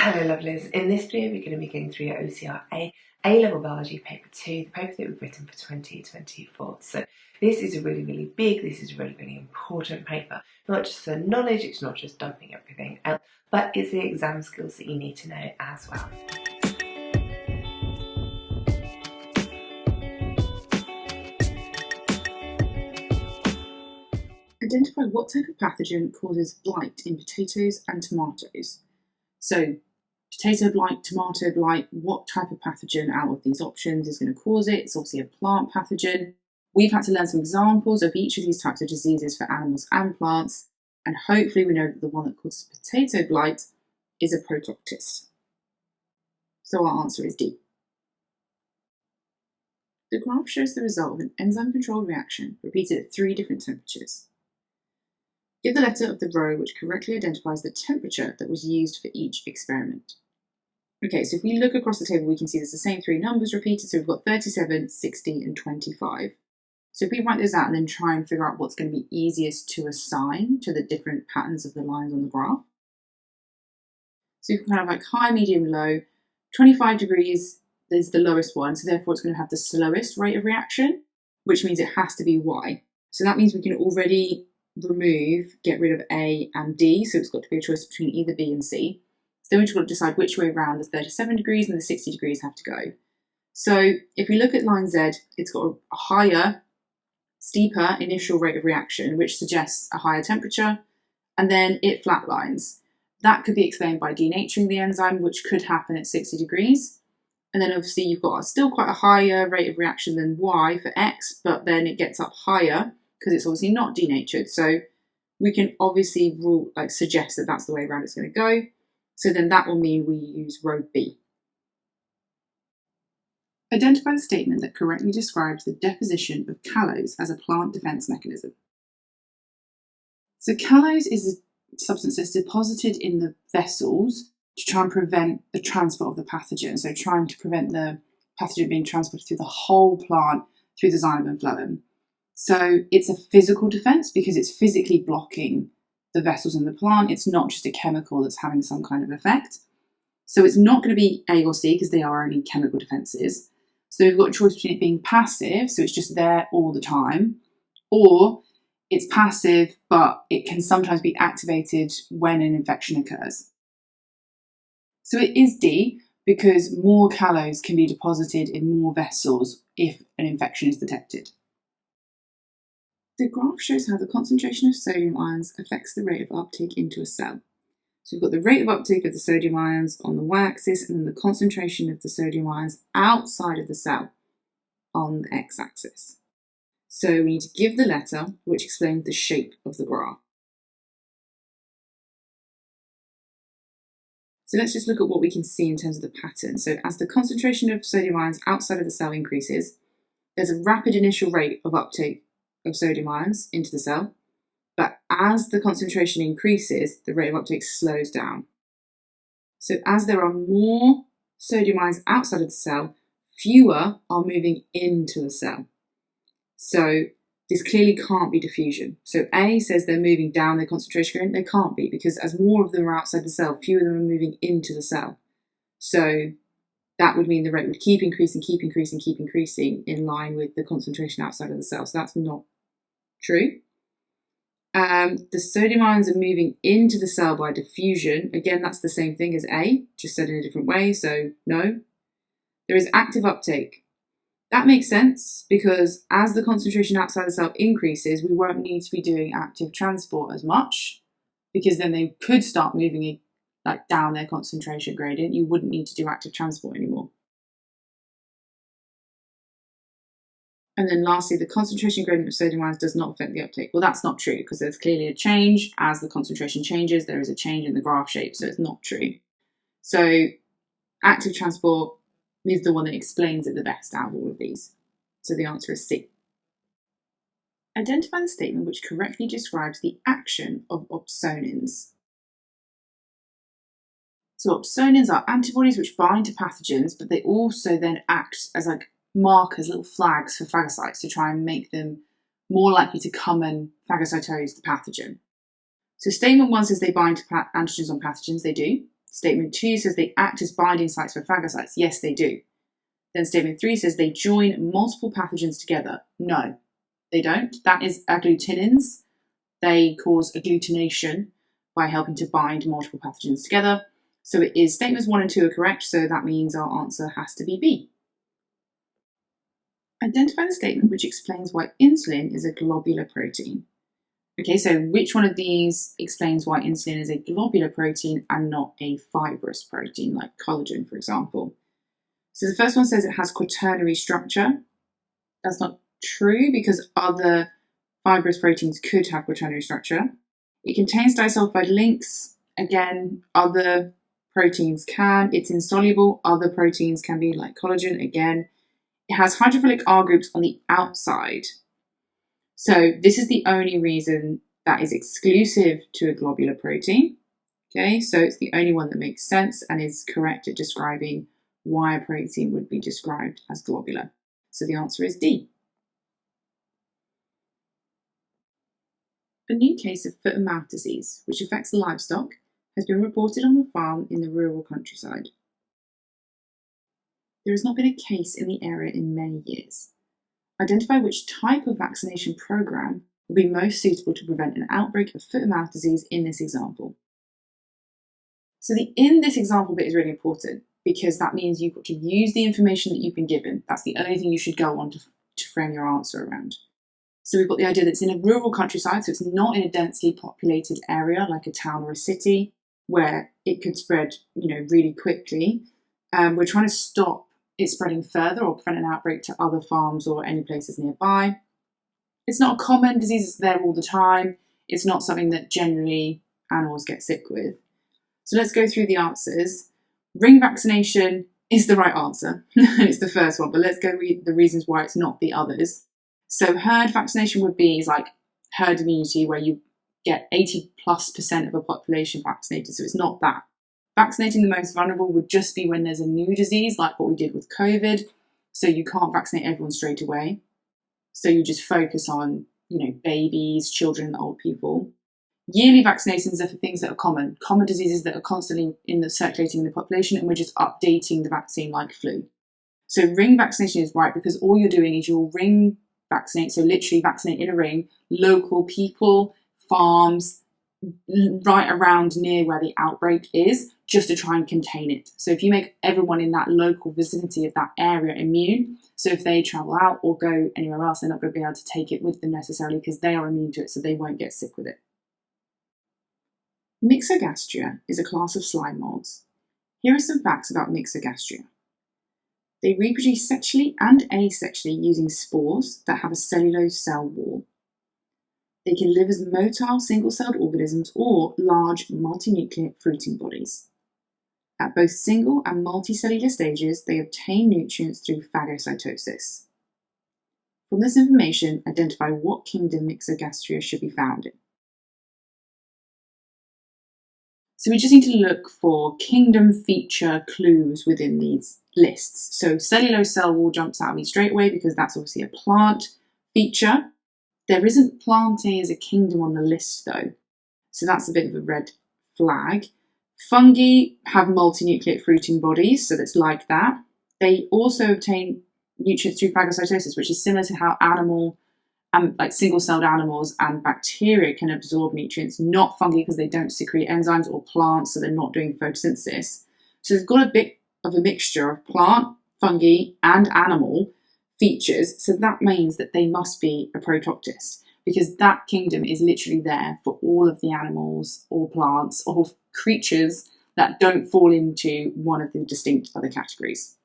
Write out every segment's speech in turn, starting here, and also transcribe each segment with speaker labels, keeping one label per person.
Speaker 1: Hello lovelies, in this video we're going to be going through your OCR-A A-Level Biology Paper 2, the paper that we've written for 2024. So this is a really big, this is a really important paper. Not just for knowledge, it's not just dumping everything out, but it's the exam skills that you need to know as well.
Speaker 2: Identify what type of pathogen causes blight in potatoes and tomatoes. So, potato blight, tomato blight, what type of pathogen out of these options is going to cause it? It's obviously a plant pathogen. We've had to learn some examples of each of these types of diseases for animals and plants, and hopefully we know that the one that causes potato blight is a protoctist. So our answer is D. The graph shows the result of an enzyme-controlled reaction repeated at 3 different temperatures. Give the letter of the row which correctly identifies the temperature that was used for each experiment. Okay, so if we look across the table, we can see there's the same 3 numbers repeated, so we've got 37, 60 and 25. So if we write those out and then try and figure out what's going to be easiest to assign to the different patterns of the lines on the graph. So you can kind of like high, medium, low. 25 degrees is the lowest one, so therefore it's going to have the slowest rate of reaction, which means it has to be Y. So that means we can already get rid of A and D, so it's got to be a choice between either B and C. So then we've got to decide which way around the 37 degrees and the 60 degrees have to go. So if we look at line Z, it's got a higher, steeper initial rate of reaction, which suggests a higher temperature, and then it flatlines. That could be explained by denaturing the enzyme, which could happen at 60 degrees. And then obviously you've got still quite a higher rate of reaction than Y for X, but then it gets up higher because it's obviously not denatured. So we can obviously suggest that that's the way around it's going to go. So then that will mean we use row B. Identify the statement that correctly describes the deposition of callose as a plant defense mechanism. So callose is a substance that's deposited in the vessels to try and prevent the transport of the pathogen. So trying to prevent the pathogen being transported through the whole plant through the xylem and phloem. So it's a physical defense because it's physically blocking the vessels in the plant. It's not just a chemical that's having some kind of effect. So it's not going to be A or C because they are only chemical defenses. So we've got a choice between it being passive, so it's just there all the time, or it's passive, but it can sometimes be activated when an infection occurs. So it is D because more callose can be deposited in more vessels if an infection is detected. The graph shows how the concentration of sodium ions affects the rate of uptake into a cell. So we've got the rate of uptake of the sodium ions on the y-axis and then the concentration of the sodium ions outside of the cell on the x-axis. So we need to give the letter which explains the shape of the graph. So let's just look at what we can see in terms of the pattern. So as the concentration of sodium ions outside of the cell increases, there's a rapid initial rate of uptake of sodium ions into the cell, but as the concentration increases, the rate of uptake slows down. So as there are more sodium ions outside of the cell, fewer are moving into the cell. So this clearly can't be diffusion. So A says they're moving down their concentration gradient. They can't be because as more of them are outside the cell, fewer of them are moving into the cell. So that would mean the rate would keep increasing in line with the concentration outside of the cell. So that's not true. The sodium ions are moving into the cell by diffusion. Again, that's the same thing as A, just said in a different way, so no. There is active uptake. That makes sense because as the concentration outside the cell increases, we won't need to be doing active transport as much because then they could start moving down their concentration gradient. You wouldn't need to do active transport anymore. And then lastly, the concentration gradient of sodium ions does not affect the uptake. Well, that's not true because there's clearly a change. As the concentration changes, there is a change in the graph shape, so it's not true. So active transport is the one that explains it the best out of all of these. So the answer is C. Identify the statement which correctly describes the action of opsonins. So opsonins are antibodies which bind to pathogens, but they also then act as markers, little flags for phagocytes to try and make them more likely to come and phagocytose the pathogen. So statement 1 says they bind to antigens on pathogens, they do. Statement 2 says they act as binding sites for phagocytes. Yes, they do. Then statement 3 says they join multiple pathogens together. No, they don't. That is agglutinins. They cause agglutination by helping to bind multiple pathogens together. So it is statements 1 and 2 are correct, so that means our answer has to be B. Identify the statement which explains why insulin is a globular protein. Okay, so which one of these explains why insulin is a globular protein and not a fibrous protein, like collagen, for example? So the first one says it has quaternary structure. That's not true because other fibrous proteins could have quaternary structure. It contains disulfide links. Again, other proteins can. It's insoluble. Other proteins can be like collagen. Again, it has hydrophilic R groups on the outside. So this is the only reason that is exclusive to a globular protein. Okay, so it's the only one that makes sense and is correct at describing why a protein would be described as globular. So the answer is D. A new case of foot and mouth disease, which affects livestock, has been reported on a farm in the rural countryside. There has not been a case in the area in many years. Identify which type of vaccination program will be most suitable to prevent an outbreak of foot and mouth disease in this example. So the in this example bit is really important because that means you've got to use the information that you've been given. That's the only thing you should go on to frame your answer around. So we've got the idea that it's in a rural countryside, so it's not in a densely populated area like a town or a city where it could spread, really quickly. We're trying to stop it spreading further or prevent an outbreak to other farms or any places nearby. It's not a common disease, it's there all the time. It's not something that generally animals get sick with. So let's go through the answers. Ring vaccination is the right answer. It's the first one, but let's go read the reasons why it's not the others. So herd vaccination would be like herd immunity where you get 80+% of a population vaccinated. So it's not that. Vaccinating the most vulnerable would just be when there's a new disease, like what we did with COVID. So you can't vaccinate everyone straight away. So you just focus on, babies, children, old people. Yearly vaccinations are for things that are common diseases that are constantly circulating in the population, and we're just updating the vaccine like flu. So ring vaccination is right because all you're doing is you'll ring vaccinate, so literally vaccinate in a ring, local people, farms, right around near where the outbreak is, just to try and contain it. So if you make everyone in that local vicinity of that area immune, so if they travel out or go anywhere else, they're not going to be able to take it with them necessarily because they are immune to it, so they won't get sick with it. Myxogastria is a class of slime molds. Here are some facts about Myxogastria. They reproduce sexually and asexually using spores that have a cellulose cell wall. They can live as motile single-celled organisms or large multinucleate fruiting bodies. At both single and multicellular stages, they obtain nutrients through phagocytosis. From this information, identify what kingdom Myxogastria should be found in. So we just need to look for kingdom feature clues within these lists. So cellulose cell wall jumps out at me straight away because that's obviously a plant feature. There isn't Plantae as a kingdom on the list though, so that's a bit of a red flag. Fungi have multinucleate fruiting bodies, so that's like that. They also obtain nutrients through phagocytosis, which is similar to how like single-celled animals and bacteria can absorb nutrients, not fungi because they don't secrete enzymes, or plants, so they're not doing photosynthesis. So they've got a bit of a mixture of plant, fungi, and animal features, so that means that they must be a protoctist because that kingdom is literally there for all of the animals or plants or creatures that don't fall into one of the distinct other categories.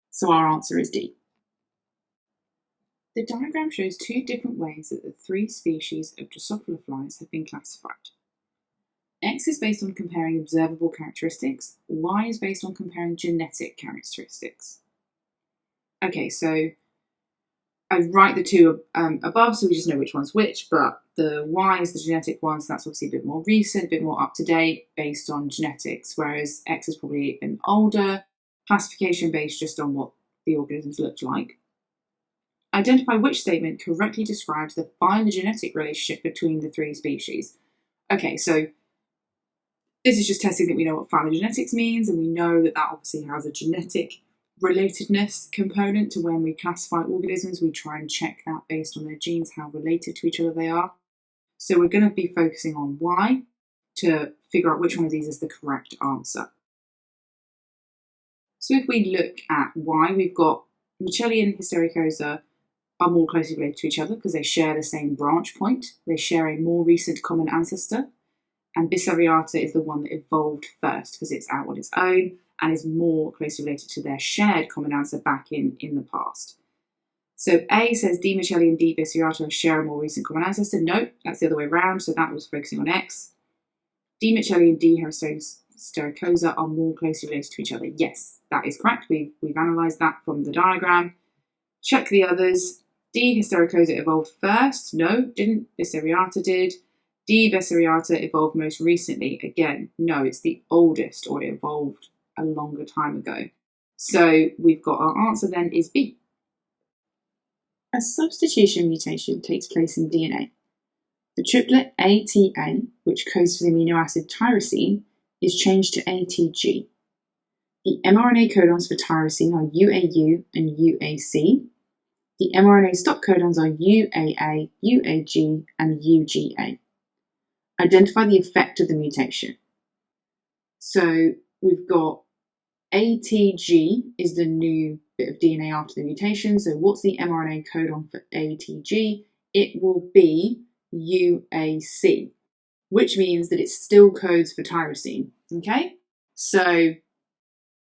Speaker 2: So our answer is D. The diagram shows two different ways that the three species of Drosophila flies have been classified. X is based on comparing observable characteristics, Y is based on comparing genetic characteristics. Okay, so I write the two above so we just know which one's which, but the Y is the genetic one, so that's obviously a bit more recent, a bit more up to date based on genetics, whereas X is probably an older classification based just on what the organisms looked like. Identify which statement correctly describes the phylogenetic relationship between the three species. Okay, so This is just testing that we know what phylogenetics means, and we know that that obviously has a genetic relatedness component to when we classify organisms. We try and check that based on their genes, how related to each other they are. So we're going to be focusing on Y to figure out which one of these is the correct answer. So if we look at Y, we've got Michelli and Hystericosa are more closely related to each other because they share the same branch point. They share a more recent common ancestor. And Bisariata is the one that evolved first because it's out on its own and is more closely related to their shared common ancestor back in the past. So A says D. Michelli and D. Bisariata share a more recent common ancestor. No, that's the other way around, so that was focusing on X. D. Michelli and D. Hystericosa are more closely related to each other. Yes, that is correct. We've analysed that from the diagram. Check the others. D. Hystericosa evolved first. No, didn't. Bisariata did. D. Bisariata evolved most recently. Again, no, it's the oldest, or it evolved a longer time ago. So we've got our answer then is B. A substitution mutation takes place in DNA. The triplet ATA, which codes for the amino acid tyrosine, is changed to ATG. The mRNA codons for tyrosine are UAU and UAC. The mRNA stop codons are UAA, UAG, and UGA. Identify the effect of the mutation. So we've got ATG is the new bit of DNA after the mutation. So what's the mRNA codon for ATG? It will be UAC, which means that it still codes for tyrosine. Okay? So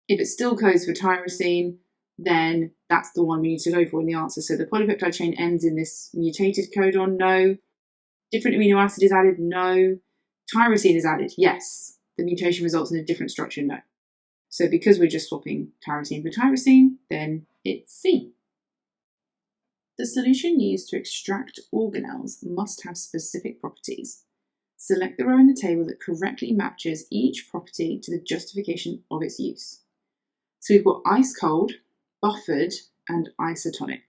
Speaker 2: if it still codes for tyrosine, then that's the one we need to go for in the answer. So the polypeptide chain ends in this mutated codon. No. Different amino acid is added? No. Tyrosine is added? Yes. The mutation results in a different structure? No. So because we're just swapping tyrosine for tyrosine, then it's C. The solution used to extract organelles must have specific properties. Select the row in the table that correctly matches each property to the justification of its use. So we've got ice cold, buffered, and isotonic.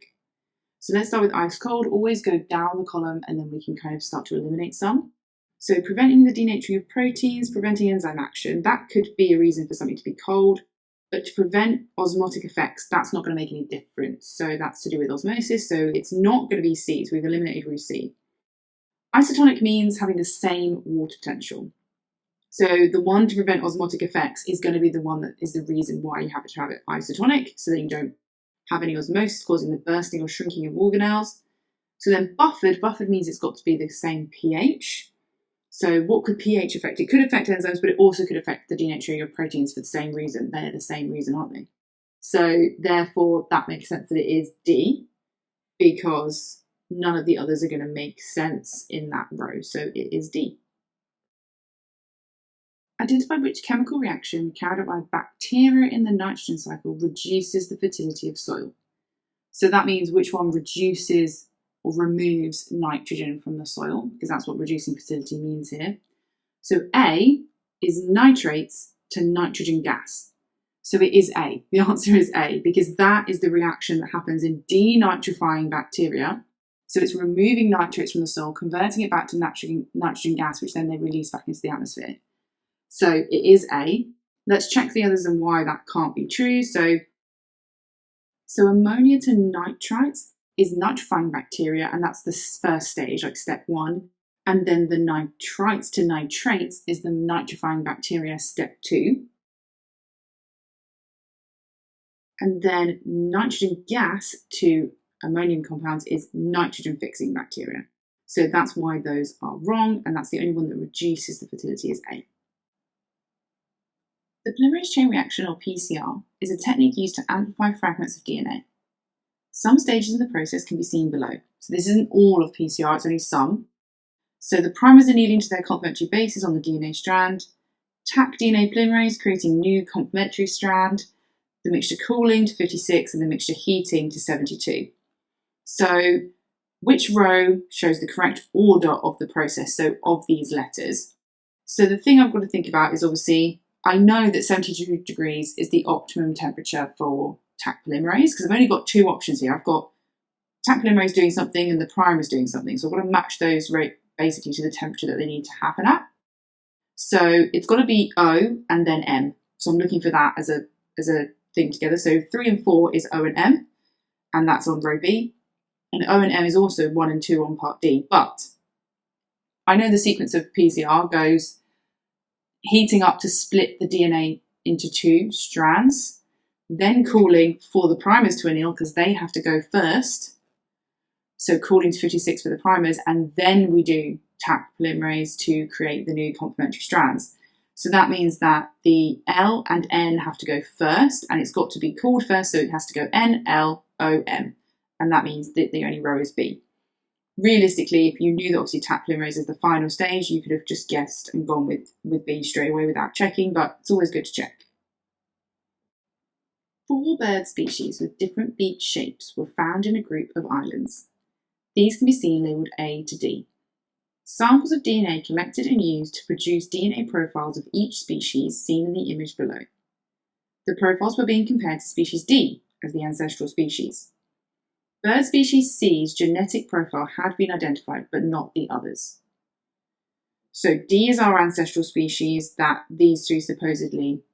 Speaker 2: So let's start with ice cold. Always go down the column and then we can kind of start to eliminate some. So preventing the denaturing of proteins, preventing enzyme action, that could be a reason for something to be cold. But to prevent osmotic effects, that's not going to make any difference. So that's to do with osmosis. So it's not going to be C. So we've eliminated row C. Isotonic means having the same water potential. So the one to prevent osmotic effects is going to be the one that is the reason why you have to have it isotonic, so that you don't have any osmosis causing the bursting or shrinking of organelles. So then buffered means it's got to be the same pH. So what could pH affect? It could affect enzymes, but it also could affect the denaturing of proteins for the same reason. They're the same reason, aren't they? So therefore, that makes sense that it is D, because none of the others are going to make sense in that row. So it is D. Identify which chemical reaction carried out by bacteria in the nitrogen cycle reduces the fertility of soil. So that means which one reduces or removes nitrogen from the soil, because that's what reducing fertility means here. So A is nitrates to nitrogen gas. So it is A. The answer is A, because that is the reaction that happens in denitrifying bacteria. So it's removing nitrates from the soil, converting it back to nitrogen gas, which then they release back into the atmosphere. So it is A. Let's check the others and why that can't be true. So ammonia to nitrites is nitrifying bacteria, and that's the first stage, like step 1. And then the nitrites to nitrates is the nitrifying bacteria, step 2. And then nitrogen gas to ammonium compounds is nitrogen fixing bacteria. So that's why those are wrong, and that's the only one that reduces the fertility is A. The polymerase chain reaction, or PCR, is a technique used to amplify fragments of DNA. Some stages in the process can be seen below. So this isn't all of PCR, it's only some. So the primers annealing to their complementary bases on the DNA strand, Taq DNA polymerase creating new complementary strand, the mixture cooling to 56 and the mixture heating to 72. So which row shows the correct order of the process, so of these letters? So the thing I've got to think about is obviously, I know that 72 degrees is the optimum temperature for Taq polymerase, because I've only got two options here. I've got Taq polymerase doing something and the primers doing something. So I've got to match those basically to the temperature that they need to happen at. So it's got to be O and then M. So I'm looking for that as a thing together. So 3 and 4 is O and M, and that's on row B. And O and M is also 1 and 2 on part D. But I know the sequence of PCR goes heating up to split the DNA into 2 strands, then cooling for the primers to anneal because they have to go first. So cooling to 56 for the primers, and then we do Taq polymerase to create the new complementary strands. So that means that the L and N have to go first, and it's got to be cooled first, so it has to go N, L, O, M. And that means that the only row is B. Realistically, if you knew that obviously Taq polymerase is the final stage, you could have just guessed and gone with B straight away without checking, but it's always good to check. 4 bird species with different beak shapes were found in a group of islands. These can be seen labelled A to D. Samples of DNA collected and used to produce DNA profiles of each species seen in the image below. The profiles were being compared to species D as the ancestral species. Bird species C's genetic profile had been identified, but not the others. So D is our ancestral species that these 3 supposedly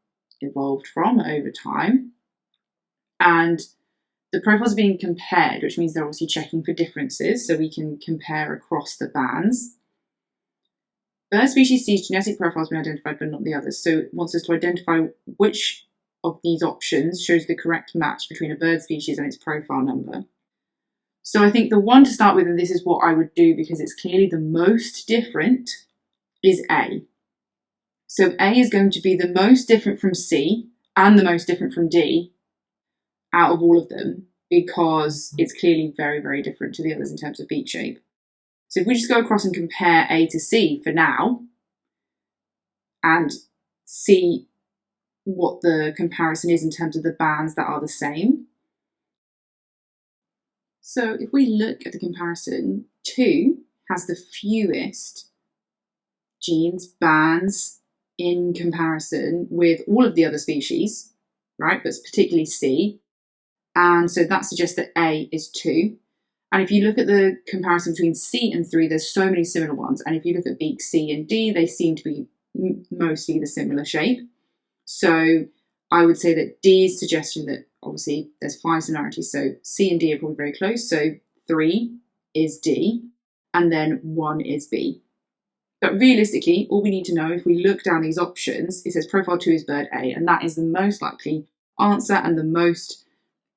Speaker 2: evolved from over time. And the profiles are being compared, which means they're obviously checking for differences, so we can compare across the bands. Bird species C's genetic profile has been identified, but not the others. So it wants us to identify which of these options shows the correct match between a bird species and its profile number. So I think the one to start with, and this is what I would do because it's clearly the most different, is A. So A is going to be the most different from C and the most different from D out of all of them because it's clearly very, very different to the others in terms of beak shape. So if we just go across and compare A to C for now and see what the comparison is in terms of the bands that are the same. So if we look at the comparison, 2 has the fewest genes, bands in comparison with all of the other species, right? But particularly C. And so that suggests that A is 2. And if you look at the comparison between C and 3, there's so many similar ones. And if you look at beak C and D, they seem to be mostly the similar shape. So I would say that D's suggestion that obviously there's 5 similarities. So C and D are probably very close. So 3 is D and then 1 is B. But realistically, all we need to know if we look down these options, it says profile 2 is bird A, and that is the most likely answer and the most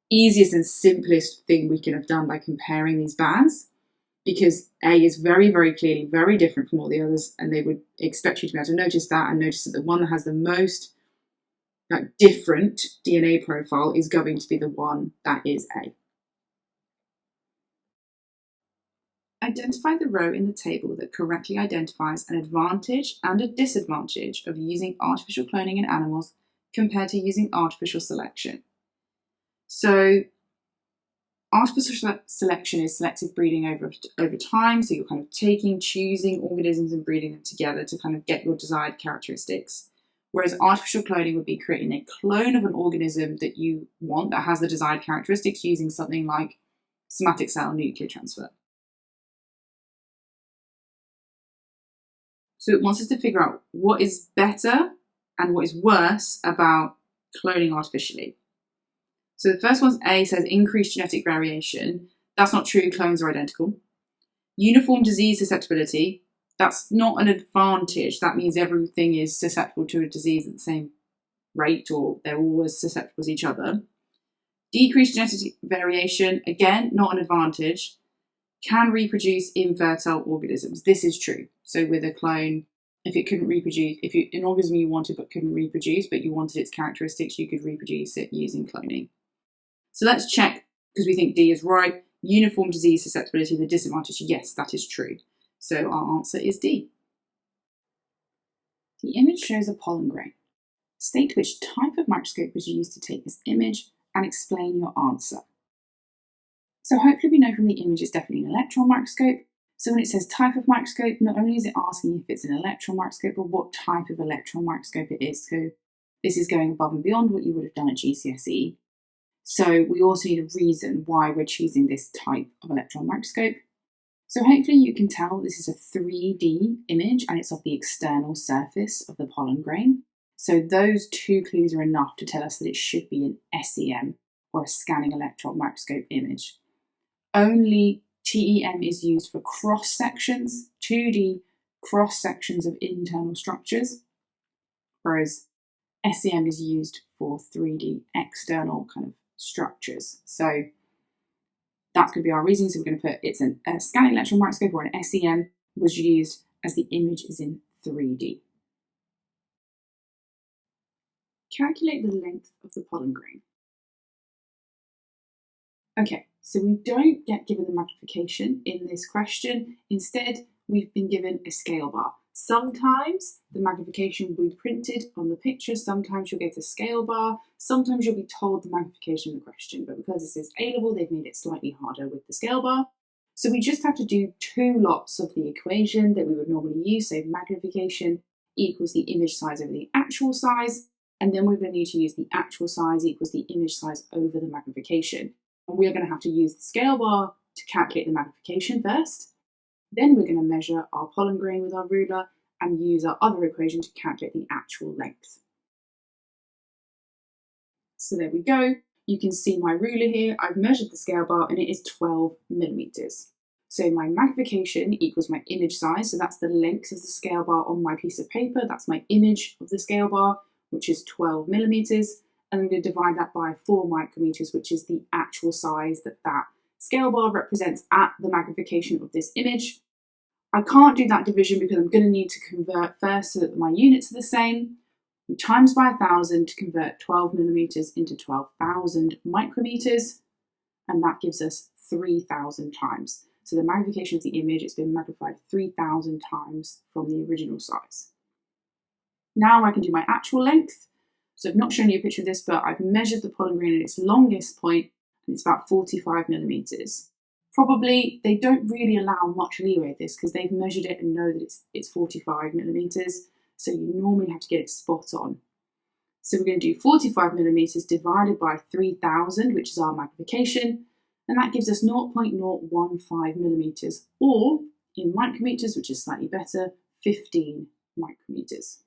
Speaker 2: easiest and simplest thing we can have done by comparing these bands, because A is very, very clearly very different from all the others, and they would expect you to be able to notice that and notice that the one that has the most different DNA profile is going to be the one that is A. Identify the row in the table that correctly identifies an advantage and a disadvantage of using artificial cloning in animals compared to using artificial selection. So artificial selection is selective breeding over time, so you're kind of choosing organisms and breeding them together to kind of get your desired characteristics. Whereas artificial cloning would be creating a clone of an organism that you want that has the desired characteristics using something like somatic cell nuclear transfer. So it wants us to figure out what is better and what is worse about cloning artificially. So the first one, A, says increased genetic variation. That's not true, clones are identical. Uniform disease susceptibility, that's not an advantage. That means everything is susceptible to a disease at the same rate, or they're always susceptible to each other. Decreased genetic variation, again, not an advantage. Can reproduce infertile organisms. This is true. So with a clone, if it couldn't reproduce, an organism you wanted but couldn't reproduce, but you wanted its characteristics, you could reproduce it using cloning. So let's check, because we think D is right. Uniform disease susceptibility, the disadvantage, yes, that is true. So our answer is D. The image shows a pollen grain. State which type of microscope was used to take this image and explain your answer. So hopefully we know from the image it's definitely an electron microscope. So when it says type of microscope, not only is it asking if it's an electron microscope, but what type of electron microscope it is. So this is going above and beyond what you would have done at GCSE. So we also need a reason why we're choosing this type of electron microscope. So hopefully you can tell this is a 3D image and it's of the external surface of the pollen grain. So those two clues are enough to tell us that it should be an SEM, or a scanning electron microscope image. Only TEM is used for cross sections, 2D cross sections of internal structures, whereas SEM is used for 3D external kind of structures. So that could be our reasoning. So we're going to put it's a scanning electron microscope, or an SEM was used as the image is in 3D. Calculate the length of the pollen grain. Okay, so we don't get given the magnification in this question. Instead, we've been given a scale bar. Sometimes the magnification will be printed on the picture, sometimes you'll get a scale bar, sometimes you'll be told the magnification in the question, but because this is A-level, they've made it slightly harder with the scale bar. So we just have to do two lots of the equation that we would normally use, so magnification equals the image size over the actual size, and then we're going to need to use the actual size equals the image size over the magnification. And we're going to have to use the scale bar to calculate the magnification first. Then we're going to measure our pollen grain with our ruler and use our other equation to calculate the actual length. So there we go. You can see my ruler here. I've measured the scale bar and it is 12 millimeters. So my magnification equals my image size. So that's the length of the scale bar on my piece of paper. That's my image of the scale bar, which is 12 millimeters. And I'm going to divide that by 4 micrometers, which is the actual size that that scale bar represents at the magnification of this image. I can't do that division because I'm going to need to convert first so that my units are the same. We times by 1,000 to convert 12 millimeters into 12,000 micrometers, and that gives us 3,000 times. So the magnification of the image, it's been magnified 3,000 times from the original size. Now I can do my actual length. So I've not shown you a picture of this, but I've measured the pollen grain at its longest point, and it's about 45 millimeters. Probably they don't really allow much leeway with this because they've measured it and know that it's 45 millimeters. So you normally have to get it spot on. So we're going to do 45 millimeters divided by 3,000, which is our magnification, and that gives us 0.015 millimeters, or in micrometers, which is slightly better, 15 micrometers.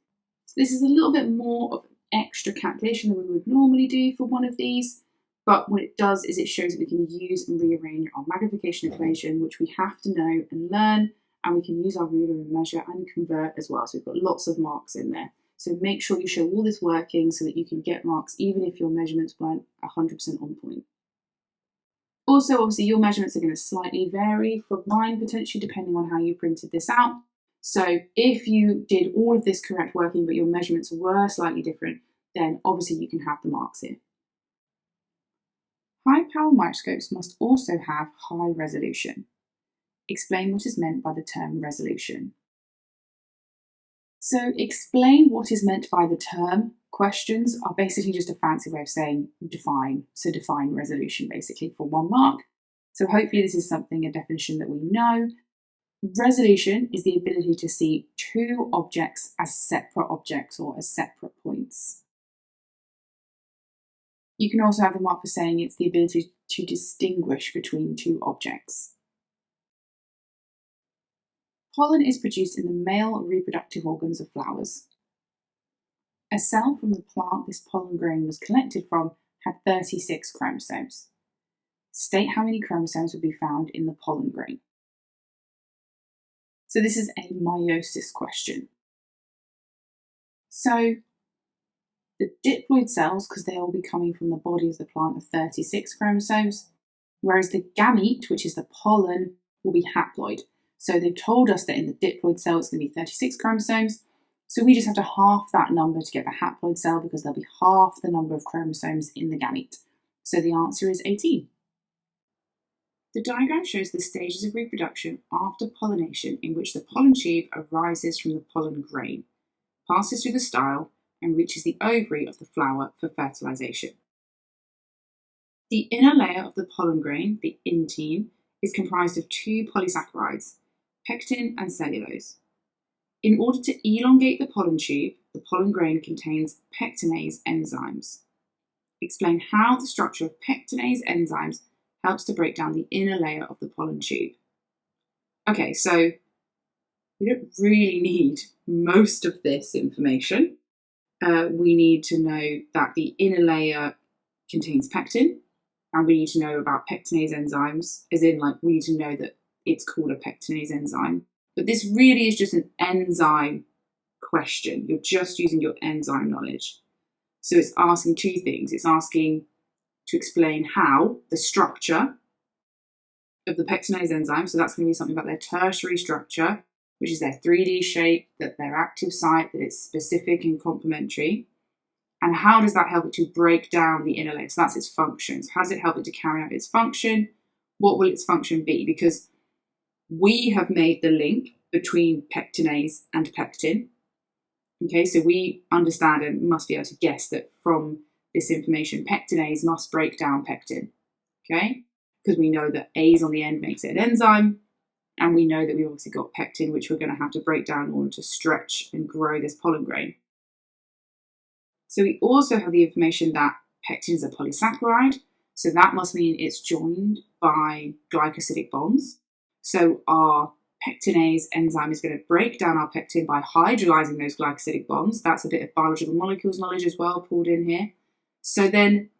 Speaker 2: So this is a little bit more of an extra calculation than we would normally do for one of these, but what it does is it shows that we can use and rearrange our magnification equation, which we have to know and learn, and we can use our ruler and measure and convert as well. So we've got lots of marks in there. So make sure you show all this working so that you can get marks even if your measurements weren't 100% on point. Also, obviously, your measurements are going to slightly vary from mine, potentially, depending on how you printed this out. So if you did all of this correct working, but your measurements were slightly different, then obviously you can have the marks here. High power microscopes must also have high resolution. Explain what is meant by the term resolution. So explain what is meant by the term questions are basically just a fancy way of saying define. So define resolution basically for 1 mark. So hopefully this is something, a definition that we know. Resolution is the ability to see 2 objects as separate objects or as separate points. You can also have the mark for saying it's the ability to distinguish between 2 objects. Pollen is produced in the male reproductive organs of flowers. A cell from the plant this pollen grain was collected from had 36 chromosomes. State how many chromosomes would be found in the pollen grain. So this is a meiosis question. So the diploid cells, because they will be coming from the body of the plant, are 36 chromosomes, whereas the gamete, which is the pollen, will be haploid. So they've told us that in the diploid cell it's going to be 36 chromosomes, so we just have to half that number to get the haploid cell because there'll be half the number of chromosomes in the gamete. So the answer is 18. The diagram shows the stages of reproduction after pollination in which the pollen tube arises from the pollen grain, passes through the style, and reaches the ovary of the flower for fertilization. The inner layer of the pollen grain, the intine, is comprised of 2 polysaccharides, pectin and cellulose. In order to elongate the pollen tube, the pollen grain contains pectinase enzymes. Explain how the structure of pectinase enzymes helps to break down the inner layer of the pollen tube. Okay, so we don't really need most of this information. We need to know that the inner layer contains pectin, and we need to know about pectinase enzymes, as in, like, we need to know that it's called a pectinase enzyme. But this really is just an enzyme question. You're just using your enzyme knowledge. So it's asking two things. It's asking to explain how the structure of the pectinase enzyme, so that's going to be something about their tertiary structure, which is their 3D shape, that their active site, that it's specific and complementary. And how does that help it to break down the inner layer? So that's its functions. How does it help it to carry out its function? What will its function be? Because we have made the link between pectinase and pectin. Okay, so we understand and must be able to guess that from this information, pectinase must break down pectin. Okay, because we know that A's on the end makes it an enzyme, and we know that we've obviously got pectin, which we're going to have to break down in order to stretch and grow this pollen grain. So we also have the information that pectin is a polysaccharide, so that must mean it's joined by glycosidic bonds. So our pectinase enzyme is going to break down our pectin by hydrolyzing those glycosidic bonds. That's a bit of biological molecules knowledge as well pulled in here. So then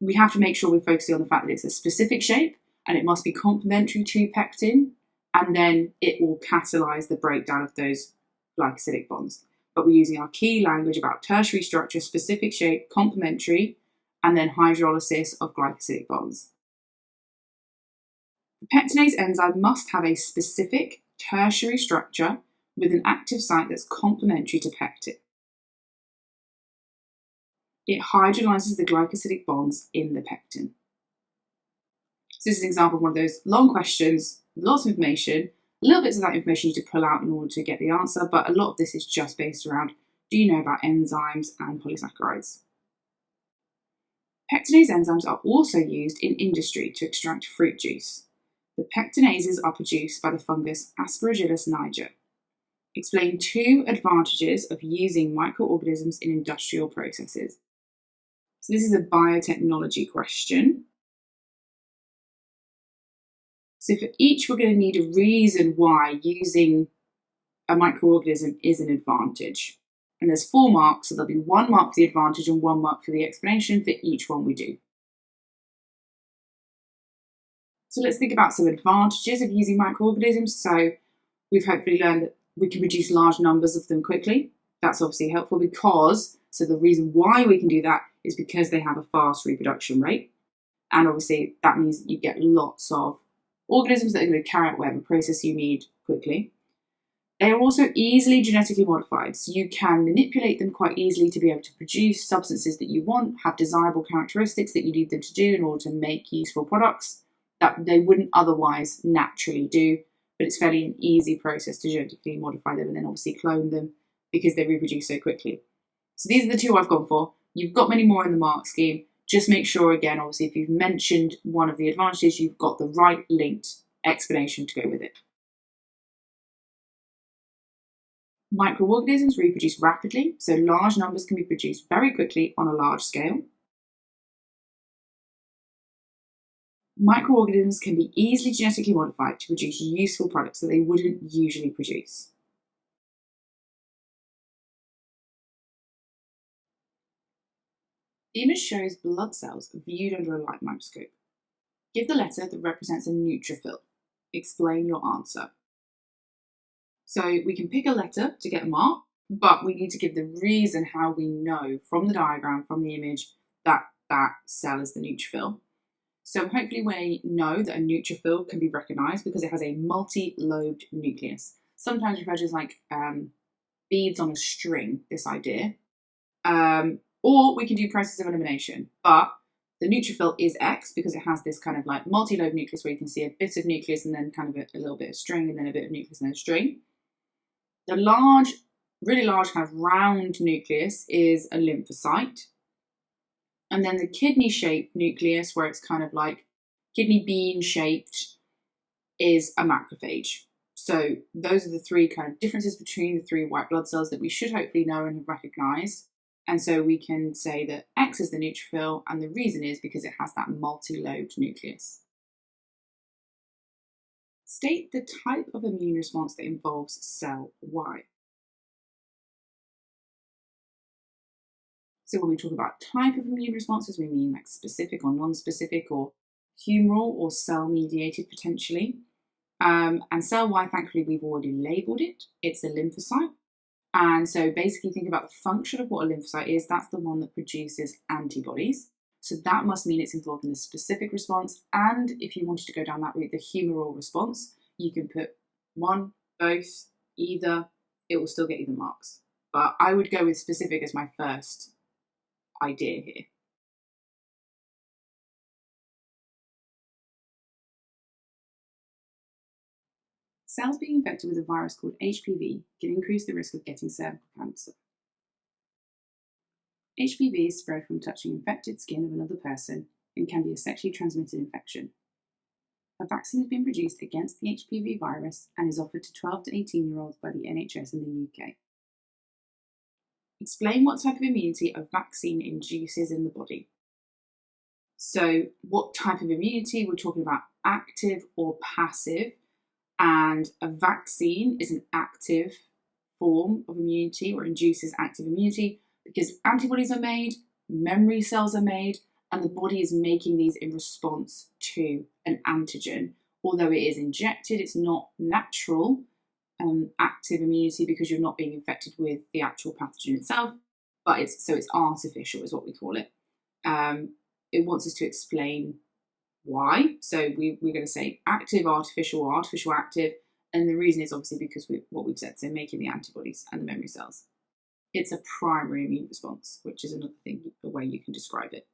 Speaker 2: we have to make sure we're focusing on the fact that it's a specific shape and it must be complementary to pectin, and then it will catalyze the breakdown of those glycosidic bonds. But we're using our key language about tertiary structure, specific shape, complementary, and then hydrolysis of glycosidic bonds. The pectinase enzyme must have a specific tertiary structure with an active site that's complementary to pectin. It hydrolyzes the glycosidic bonds in the pectin. So this is an example of one of those long questions with lots of information. Little bits of that information you need to pull out in order to get the answer, but a lot of this is just based around, do you know about enzymes and polysaccharides? Pectinase enzymes are also used in industry to extract fruit juice. The pectinases are produced by the fungus Aspergillus niger. Explain two advantages of using microorganisms in industrial processes. So this is a biotechnology question. So for each, we're going to need a reason why using a microorganism is an advantage. And there's 4 marks, so there'll be 1 mark for the advantage and 1 mark for the explanation for each one we do. So let's think about some advantages of using microorganisms. So we've hopefully learned that we can produce large numbers of them quickly. That's obviously helpful because, so the reason why we can do that is because they have a fast reproduction rate. And obviously that means that you get lots of organisms that are going to carry out whatever process you need quickly. They are also easily genetically modified, so you can manipulate them quite easily to be able to produce substances that you want, have desirable characteristics that you need them to do in order to make useful products that they wouldn't otherwise naturally do, but it's fairly an easy process to genetically modify them and then obviously clone them because they reproduce so quickly. So these are the 2 I've gone for. You've got many more in the mark scheme. Just make sure, again, obviously, if you've mentioned one of the advantages, you've got the right linked explanation to go with it. Microorganisms reproduce rapidly, so large numbers can be produced very quickly on a large scale. Microorganisms can be easily genetically modified to produce useful products that they wouldn't usually produce. The image shows blood cells viewed under a light microscope. Give the letter that represents a neutrophil. Explain your answer. So we can pick a letter to get a mark, but we need to give the reason how we know from the diagram, from the image, that that cell is the neutrophil. So hopefully we know that a neutrophil can be recognised because it has a multi-lobed nucleus. Sometimes referred to as like beads on a string, this idea. Or we can do process of elimination, but the neutrophil is X because it has this kind of like multi-lobed nucleus where you can see a bit of nucleus and then kind of a little bit of string and then a bit of nucleus and then a string. The large, really large kind of round nucleus is a lymphocyte. And then the kidney-shaped nucleus, where it's kind of like kidney bean-shaped, is a macrophage. So those are the 3 kind of differences between the 3 white blood cells that we should hopefully know and have recognised. And so we can say that X is the neutrophil, and the reason is because it has that multi-lobed nucleus. State the type of immune response that involves cell Y. So when we talk about type of immune responses, we mean like specific or non-specific or humoral or cell-mediated potentially. And cell Y, thankfully, we've already labelled it. It's a lymphocyte. And so basically think about the function of what a lymphocyte is. That's the one that produces antibodies. So that must mean it's involved in the specific response. And if you wanted to go down that route, the humoral response, you can put one, both, either. It will still get you the marks. But I would go with specific as my first idea here. Cells being infected with a virus called HPV can increase the risk of getting cervical cancer. HPV is spread from touching infected skin of another person and can be a sexually transmitted infection. A vaccine has been produced against the HPV virus and is offered to 12 to 18-year-olds by the NHS in the UK. Explain what type of immunity a vaccine induces in the body. So, what type of immunity? We're talking about active or passive, and a vaccine is an active form of immunity or induces active immunity because antibodies are made, memory cells are made, and the body is making these in response to an antigen. Although it is injected, it's not natural active immunity because you're not being infected with the actual pathogen itself, but it's artificial is what we call it. It wants us to explain why. So we're going to say active artificial or artificial active, and the reason is obviously because what we've said, so making the antibodies and the memory cells. It's a primary immune response, which is another thing, a way you can describe it.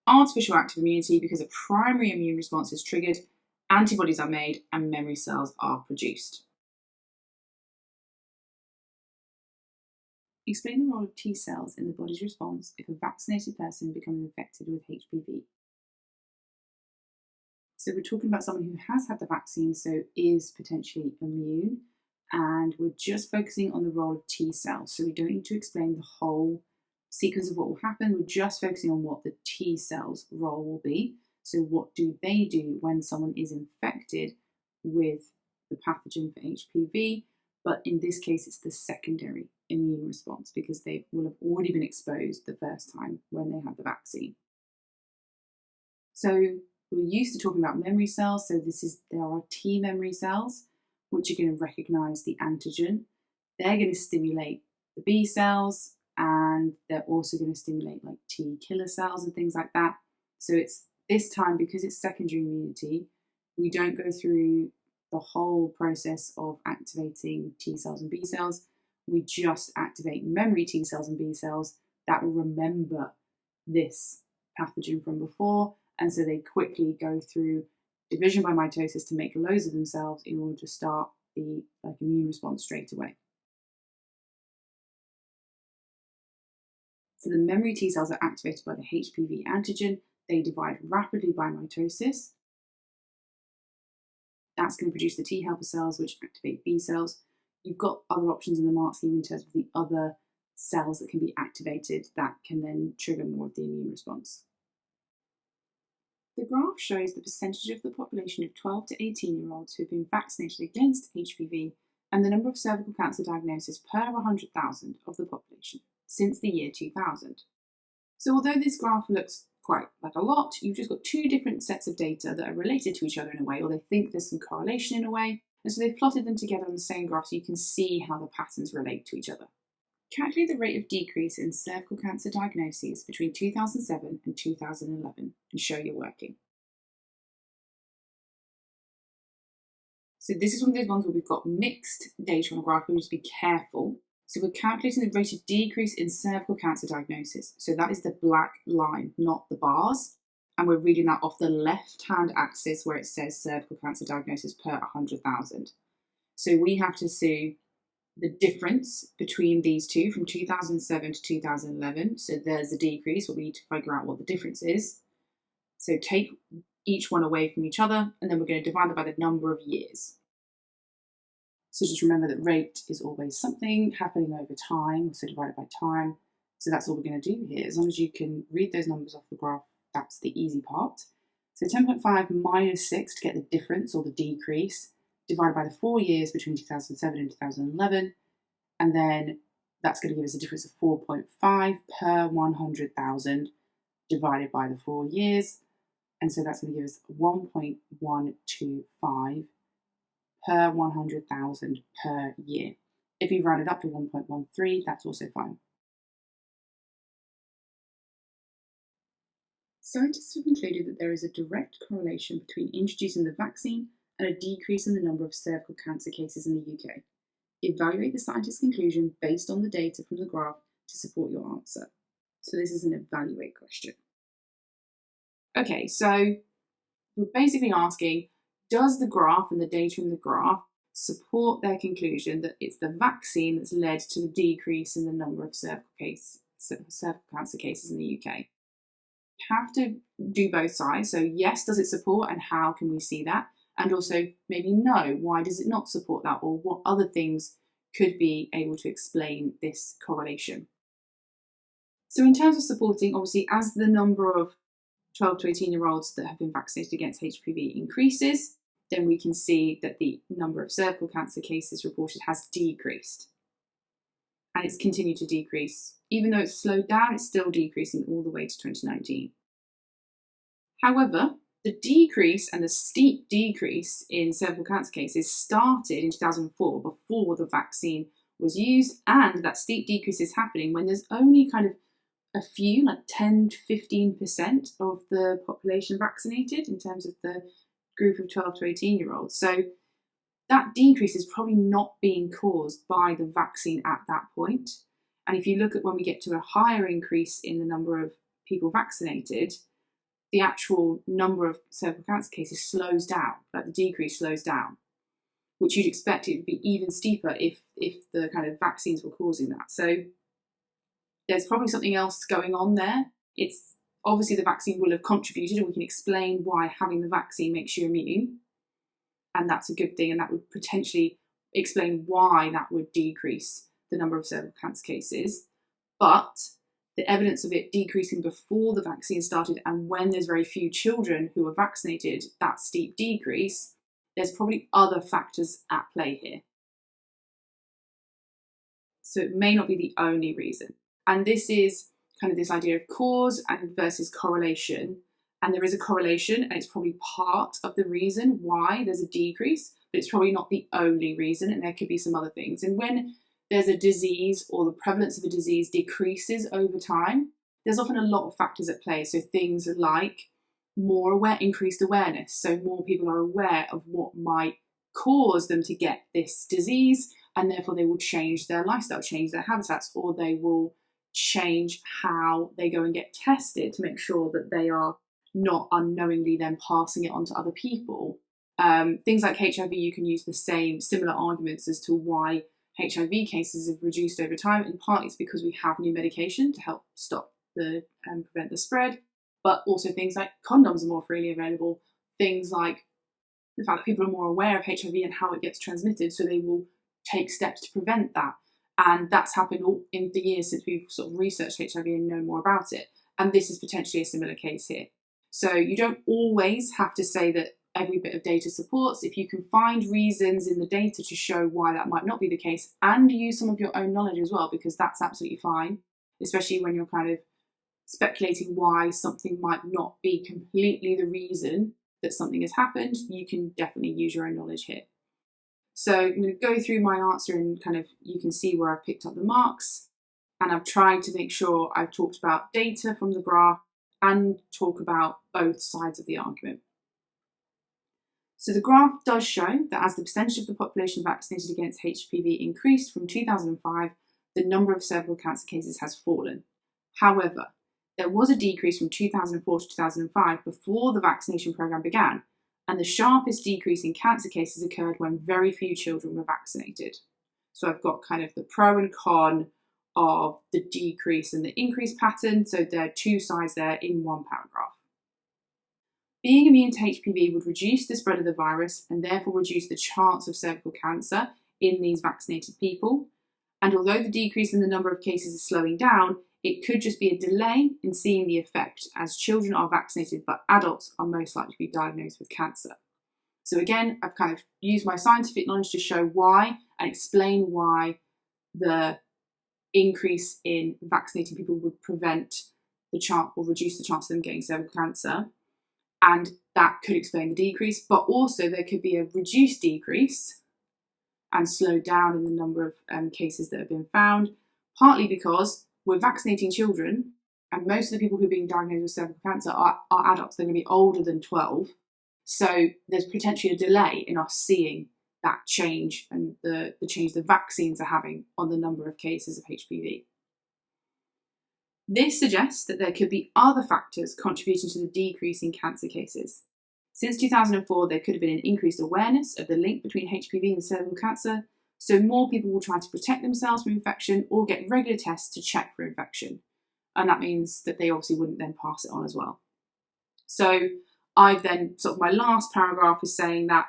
Speaker 2: Artificial active immunity because a primary immune response is triggered, antibodies are made, and memory cells are produced. Explain the role of T cells in the body's response if a vaccinated person becomes infected with HPV. So we're talking about someone who has had the vaccine, so is potentially immune, and we're just focusing on the role of T cells. So we don't need to explain the whole sequence of what will happen. We're just focusing on what the T cells' role will be. So what do they do when someone is infected with the pathogen for HPV? But in this case, it's the secondary immune response because they will have already been exposed the first time when they had the vaccine. So we're used to talking about memory cells. So there are T memory cells, which are going to recognize the antigen. They're going to stimulate the B cells, and they're also going to stimulate like T killer cells and things like that. So it's this time, because it's secondary immunity, we don't go through the whole process of activating T cells and B cells. We just activate memory T cells and B cells that will remember this pathogen from before, and so they quickly go through division by mitosis to make loads of themselves in order to start the immune response straight away. So the memory T cells are activated by the HPV antigen. They divide rapidly by mitosis. That's going to produce the T helper cells, which activate B cells. You've got other options in the mark scheme in terms of the other cells that can be activated that can then trigger more of the immune response. The graph shows the percentage of the population of 12 to 18-year-olds who have been vaccinated against HPV and the number of cervical cancer diagnoses per 100,000 of the population since the year 2000. So although this graph looks quite like a lot, you've just got two different sets of data that are related to each other in a way, or they think there's some correlation in a way, and so they've plotted them together on the same graph so you can see how the patterns relate to each other. Calculate the rate of decrease in cervical cancer diagnoses between 2007 and 2011 and show your working. So this is one of those ones where we've got mixed data on a graph, we'll just be careful. So we're calculating the rate of decrease in cervical cancer diagnosis. So that is the black line, not the bars. And we're reading that off the left-hand axis where it says cervical cancer diagnosis per 100,000. So we have to see the difference between these two from 2007 to 2011. So there's a decrease, but we need to figure out what the difference is. So take each one away from each other, and then we're going to divide it by the number of years. So just remember that rate is always something happening over time, so divided by time. So that's all we're going to do here. As long as you can read those numbers off the graph that's the easy part. So 10.5 minus 6 to get the difference or the decrease, divided by the 4 years between 2007 and 2011, and then that's going to give us a difference of 4.5 per 100,000 divided by the 4 years, and so that's going to give us 1.125 per 100,000 per year. If you round it up to 1.13, that's also fine. Scientists have concluded that there is a direct correlation between introducing the vaccine and a decrease in the number of cervical cancer cases in the UK. Evaluate the scientist's conclusion based on the data from the graph to support your answer. So this is an evaluate question. Okay, so we're basically asking, does the graph and the data in the graph support their conclusion that it's the vaccine that's led to the decrease in the number of cervical cancer cases in the UK? You have to do both sides. So yes, does it support, and how can we see that? And also maybe no, why does it not support that, or what other things could be able to explain this correlation? So in terms of supporting, obviously, as the number of 12 to 18-year-olds that have been vaccinated against HPV increases, then we can see that the number of cervical cancer cases reported has decreased. And it's continued to decrease. Even though it's slowed down, it's still decreasing all the way to 2019. However, the decrease and the steep decrease in cervical cancer cases started in 2004, before the vaccine was used, and that steep decrease is happening when there's only kind of a few, like 10 to 15% of the population vaccinated in terms of the group of 12 to 18-year-olds. So that decrease is probably not being caused by the vaccine at that point. And if you look at when we get to a higher increase in the number of people vaccinated, the actual number of cervical cancer cases slows down, like the decrease slows down, which you'd expect it would be even steeper if the kind of vaccines were causing that. So there's probably something else going on there. It's obviously the vaccine will have contributed, and we can explain why having the vaccine makes you immune. And that's a good thing, and that would potentially explain why that would decrease the number of cervical cancer cases. But the evidence of it decreasing before the vaccine started, and when there's very few children who are vaccinated, that steep decrease, there's probably other factors at play here. So it may not be the only reason. And this is kind of this idea of cause and versus correlation. And there is a correlation, and it's probably part of the reason why there's a decrease, but it's probably not the only reason, and there could be some other things. And when there's a disease, or the prevalence of a disease decreases over time, there's often a lot of factors at play. So things like increased awareness. So more people are aware of what might cause them to get this disease, and therefore they will change their lifestyle, change their habitats, or they will change how they go and get tested to make sure that they are not unknowingly then passing it on to other people. Things like HIV, you can use the similar arguments as to why HIV cases have reduced over time. In part, it's because we have new medication to help stop prevent the spread, but also things like condoms are more freely available. Things like the fact that people are more aware of HIV and how it gets transmitted, so they will take steps to prevent that. And that's happened all in the years since we've sort of researched HIV and know more about it. And this is potentially a similar case here. So you don't always have to say that every bit of data supports. If you can find reasons in the data to show why that might not be the case, and use some of your own knowledge as well, because that's absolutely fine, especially when you're kind of speculating why something might not be completely the reason that something has happened, you can definitely use your own knowledge here. So I'm going to go through my answer, and kind of you can see where I've picked up the marks, and I've tried to make sure I've talked about data from the graph and talk about both sides of the argument. So the graph does show that as the percentage of the population vaccinated against HPV increased from 2005, the number of cervical cancer cases has fallen. However, there was a decrease from 2004 to 2005 before the vaccination programme began, and the sharpest decrease in cancer cases occurred when very few children were vaccinated. So I've got kind of the pro and con of the decrease and the increase pattern, so there are two sides there in one paragraph. Being immune to HPV would reduce the spread of the virus and therefore reduce the chance of cervical cancer in these vaccinated people. And although the decrease in the number of cases is slowing down, it could just be a delay in seeing the effect, as children are vaccinated but adults are most likely to be diagnosed with cancer. So again, I've kind of used my scientific knowledge to show why and explain why the increase in vaccinating people would prevent the chance or reduce the chance of them getting cervical cancer. And that could explain the decrease, but also there could be a reduced decrease and slow down in the number of cases that have been found, partly because we're vaccinating children, and most of the people who are being diagnosed with cervical cancer are adults. They're going to be older than 12. So there's potentially a delay in us seeing that change and the change the vaccines are having on the number of cases of HPV. This suggests that there could be other factors contributing to the decrease in cancer cases. Since 2004, there could have been an increased awareness of the link between HPV and cervical cancer, so more people will try to protect themselves from infection or get regular tests to check for infection. And that means that they obviously wouldn't then pass it on as well. So I've then, sort of my last paragraph is saying that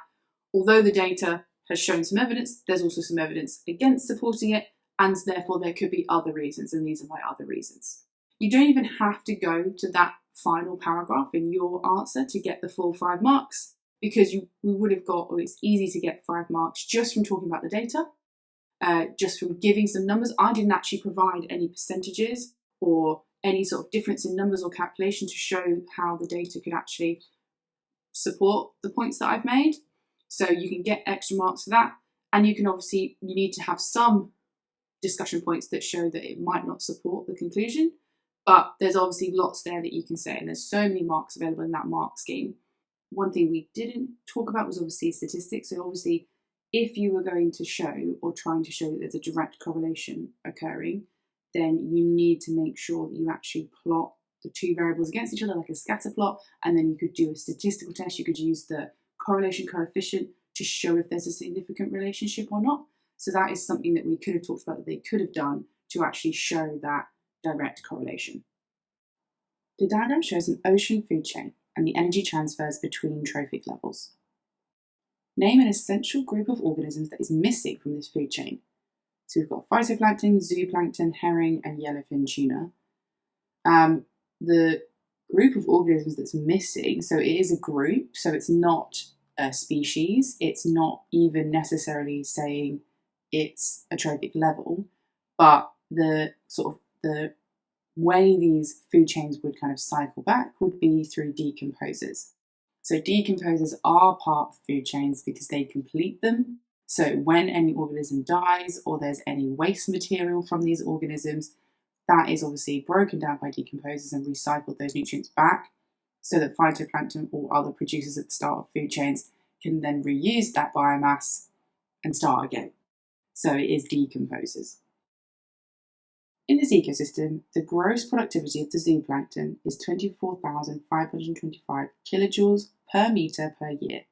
Speaker 2: although the data has shown some evidence, there's also some evidence against supporting it, and therefore there could be other reasons, and these are my other reasons. You don't even have to go to that final paragraph in your answer to get the full 5 marks, because we would have got, or it's easy to get 5 marks just from talking about the data, just from giving some numbers. I didn't actually provide any percentages or any sort of difference in numbers or calculation to show how the data could actually support the points that I've made. So you can get extra marks for that, and you can obviously, you need to have some discussion points that show that it might not support the conclusion, but there's obviously lots there that you can say, and there's so many marks available in that mark scheme. One thing we didn't talk about was obviously statistics. So obviously, if you were going to show or trying to show that there's a direct correlation occurring, then you need to make sure that you actually plot the two variables against each other like a scatter plot, and then you could do a statistical test. You could use the correlation coefficient to show if there's a significant relationship or not. So that is something that we could have talked about that they could have done to actually show that direct correlation. The diagram shows an ocean food chain and the energy transfers between trophic levels. Name an essential group of organisms that is missing from this food chain. So we've got phytoplankton, zooplankton, herring, and yellowfin tuna. The group of organisms that's missing, so it is a group, so it's not a species, it's not even necessarily saying it's a trophic level, but the way these food chains would kind of cycle back would be through decomposers. So decomposers are part of food chains because they complete them. So when any organism dies or there's any waste material from these organisms, that is obviously broken down by decomposers and recycled those nutrients back so that phytoplankton or other producers at the start of food chains can then reuse that biomass and start again. So it is decomposers. In this ecosystem, the gross productivity of the zooplankton is 24,525 kilojoules per metre per year.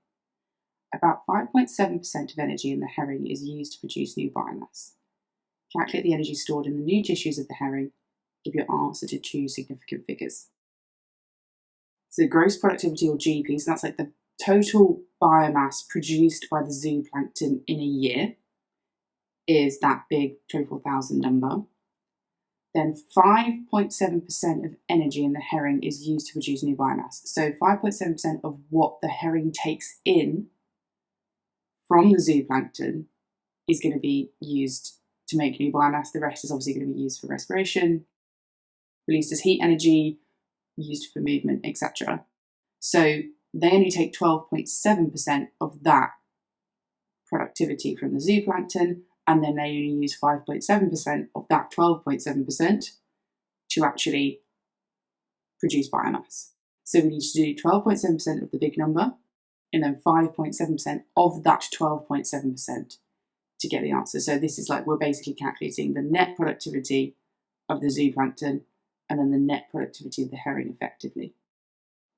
Speaker 2: About 5.7% of energy in the herring is used to produce new biomass. Calculate the energy stored in the new tissues of the herring. Give your answer to 2 significant figures. So gross productivity, or GP, so that's like the total biomass produced by the zooplankton in a year, is that big 24,000 number. Then 5.7% of energy in the herring is used to produce new biomass. So 5.7% of what the herring takes in from the zooplankton is going to be used to make new biomass. The rest is obviously going to be used for respiration, released as heat energy, used for movement, etc. So they only take 12.7% of that productivity from the zooplankton, and then they only use 5.7% of that 12.7% to actually produce biomass. So we need to do 12.7% of the big number, and then 5.7% of that 12.7% to get the answer. So this is like, we're basically calculating the net productivity of the zooplankton and then the net productivity of the herring effectively.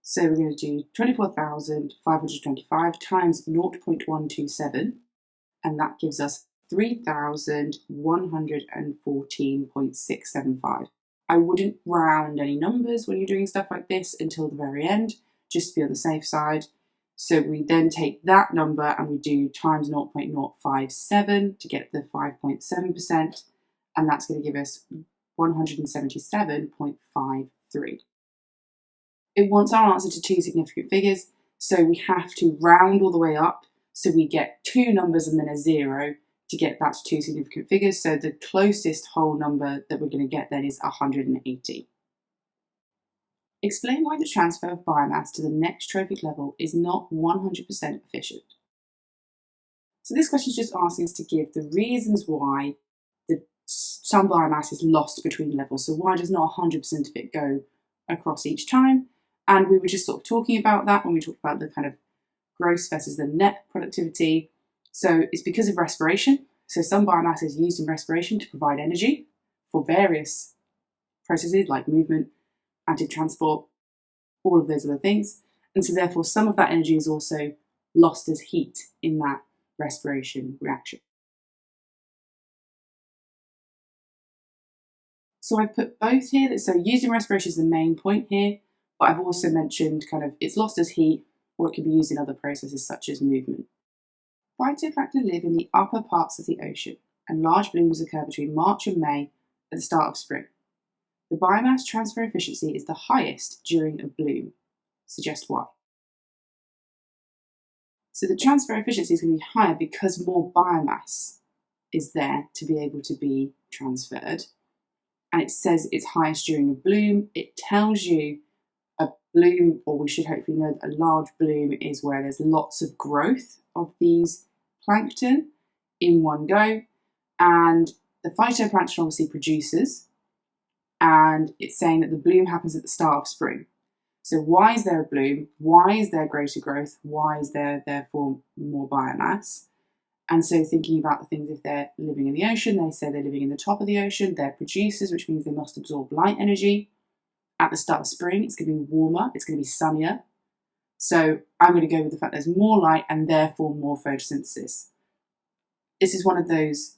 Speaker 2: So we're going to do 24,525 times 0.127, and that gives us 3,114.675. I wouldn't round any numbers when you're doing stuff like this until the very end, just to be on the safe side. So we then take that number and we do times 0.057 to get the 5.7%, and that's going to give us 177.53. It wants our answer to two significant figures, so we have to round all the way up, so we get two numbers and then a 0 to get that to two significant figures. So the closest whole number that we're going to get then is 180. Explain why the transfer of biomass to the next trophic level is not 100% efficient. So this question is just asking us to give the reasons why some biomass is lost between levels. So why does not 100% of it go across each time? And we were just sort of talking about that when we talked about the kind of gross versus the net productivity. So it's because of respiration. So some biomass is used in respiration to provide energy for various processes like movement, active transport, all of those other things. And so therefore some of that energy is also lost as heat in that respiration reaction. So I've put both here. So using respiration is the main point here, but I've also mentioned kind of it's lost as heat, or it can be used in other processes such as movement. Phytoplankton live in the upper parts of the ocean, and large blooms occur between March and May at the start of spring. The biomass transfer efficiency is the highest during a bloom. Suggest why. So the transfer efficiency is going to be higher because more biomass is there to be able to be transferred. And it says it's highest during a bloom. It tells you a bloom, or we should hopefully know that a large bloom is where there's lots of growth of these plankton in one go. And the phytoplankton obviously produces, and it's saying that the bloom happens at the start of spring. So why is there a bloom? Why is there greater growth? Why is there therefore more biomass? And so thinking about the things, if they're living in the ocean, they say they're living in the top of the ocean, they're producers, which means they must absorb light energy. At the start of spring, it's going to be warmer, it's going to be sunnier. So I'm going to go with the fact there's more light and therefore more photosynthesis. This is one of those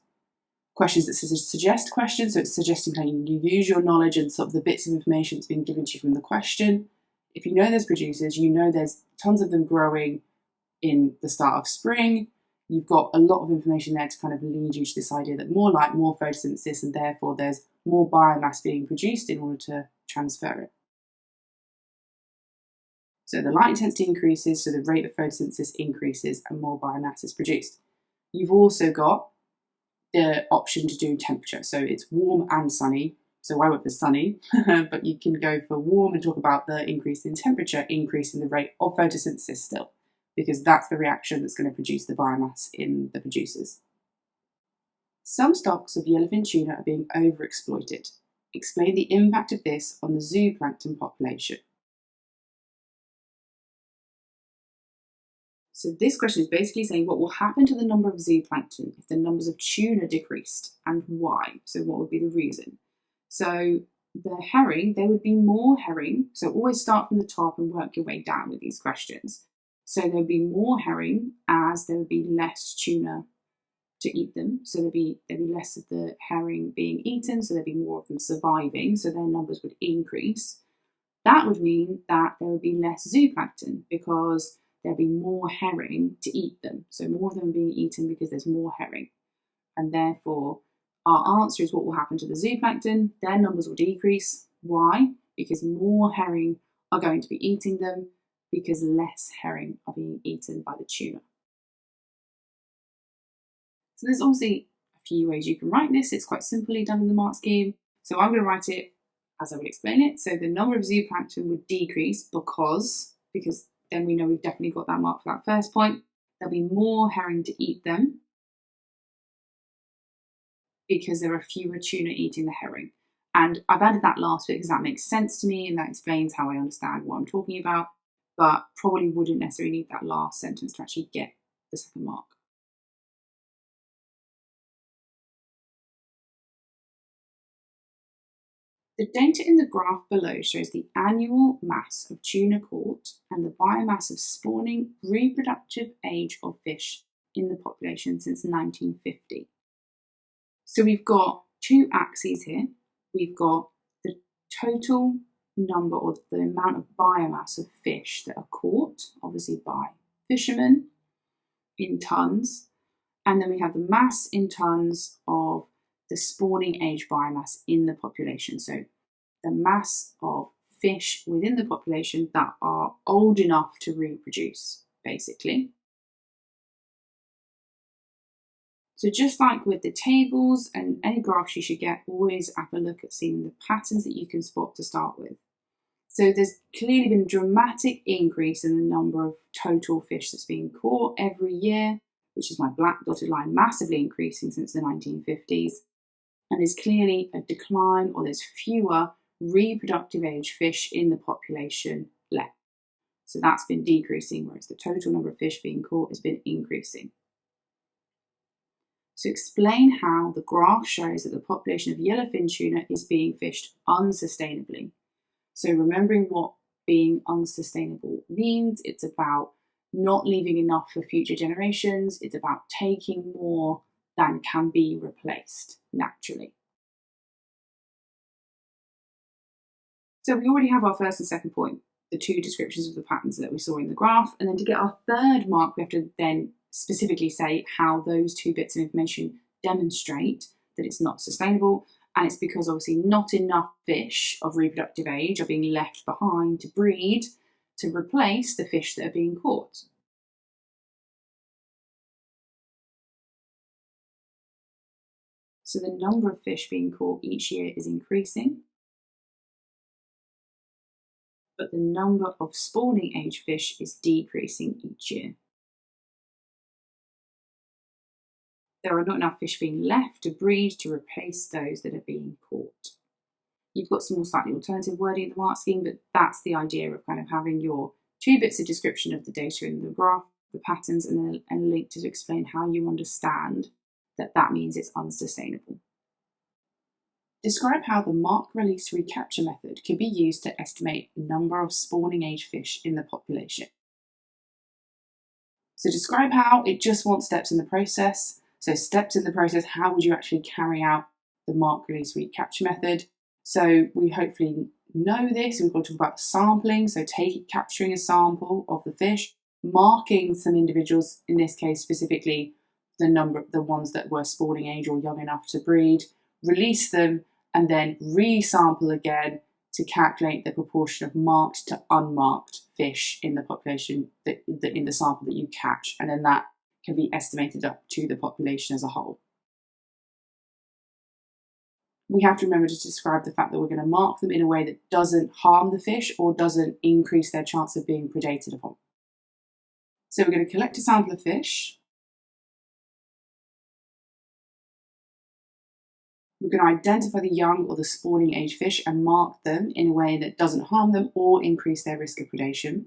Speaker 2: questions that's a suggest question, so it's suggesting how you use your knowledge and sort of the bits of information that's been given to you from the question. If you know there's producers, you know there's tons of them growing in the start of spring. You've got a lot of information there to kind of lead you to this idea that more light, more photosynthesis, and therefore there's more biomass being produced in order to transfer it. So the light intensity increases, so the rate of photosynthesis increases and more biomass is produced. You've also got the option to do temperature. So it's warm and sunny. So I went for sunny, but you can go for warm and talk about the increase in temperature, increase in the rate of photosynthesis still, because that's the reaction that's going to produce the biomass in the producers. Some stocks of yellowfin tuna are being overexploited. Explain the impact of this on the zooplankton population. So this question is basically saying what will happen to the number of zooplankton if the numbers of tuna decreased, and why? So what would be the reason? So the herring, there would be more herring. So always start from the top and work your way down with these questions. So there would be more herring as there would be less tuna to eat them. So there'd be less of the herring being eaten, so there'd be more of them surviving, so their numbers would increase. That would mean that there would be less zooplankton because there'd be more herring to eat them. So more of them are being eaten because there's more herring. And therefore, our answer is what will happen to the zooplankton. Their numbers will decrease. Why? Because more herring are going to be eating them because less herring are being eaten by the tuna. So there's obviously a few ways you can write this. It's quite simply done in the mark scheme. So I'm going to write it as I would explain it. So the number of zooplankton would decrease because then we know we've definitely got that mark for that first point. There'll be more herring to eat them because there are fewer tuna eating the herring. And I've added that last bit because that makes sense to me and that explains how I understand what I'm talking about, but probably wouldn't necessarily need that last sentence to actually get the second mark. The data in the graph below shows the annual mass of tuna caught and the biomass of spawning reproductive age of fish in the population since 1950. So we've got two axes here. We've got the total number or the amount of biomass of fish that are caught, obviously by fishermen, in tonnes. And then we have the mass in tonnes of the spawning age biomass in the population. So the mass of fish within the population that are old enough to reproduce, basically. So just like with the tables and any graphs you should get, always have a look at seeing the patterns that you can spot to start with. So there's clearly been a dramatic increase in the number of total fish that's being caught every year, which is my black dotted line, massively increasing since the 1950s. And there's clearly a decline, or there's fewer reproductive age fish in the population left. So that's been decreasing, whereas the total number of fish being caught has been increasing. To explain how the graph shows that the population of yellowfin tuna is being fished unsustainably. So remembering what being unsustainable means, it's about not leaving enough for future generations. It's about taking more than can be replaced naturally. So we already have our first and second point, the two descriptions of the patterns that we saw in the graph. And then to get our third mark, we have to then specifically say how those two bits of information demonstrate that it's not sustainable. And it's because obviously not enough fish of reproductive age are being left behind to breed to replace the fish that are being caught. So the number of fish being caught each year is increasing, but the number of spawning age fish is decreasing each year. There are not enough fish being left to breed to replace those that are being caught. You've got some more slightly alternative wording in the mark scheme, but that's the idea of kind of having your two bits of description of the data in the graph, the patterns, and then a link to explain how you understand that that means it's unsustainable. Describe how the mark release recapture method can be used to estimate the number of spawning age fish in the population. So describe how it just wants steps in the process. So steps in the process, how would you actually carry out the mark release recapture method? So we hopefully know this. We've got to talk about sampling, so capturing a sample of the fish, marking some individuals, in this case specifically the ones that were spawning age or young enough to breed, release them, and then resample again to calculate the proportion of marked to unmarked fish in the population, in the sample that you catch, and then that can be estimated up to the population as a whole. We have to remember to describe the fact that we're going to mark them in a way that doesn't harm the fish or doesn't increase their chance of being predated upon. So we're going to collect a sample of fish. We're going to identify the young or the spawning age fish and mark them in a way that doesn't harm them or increase their risk of predation.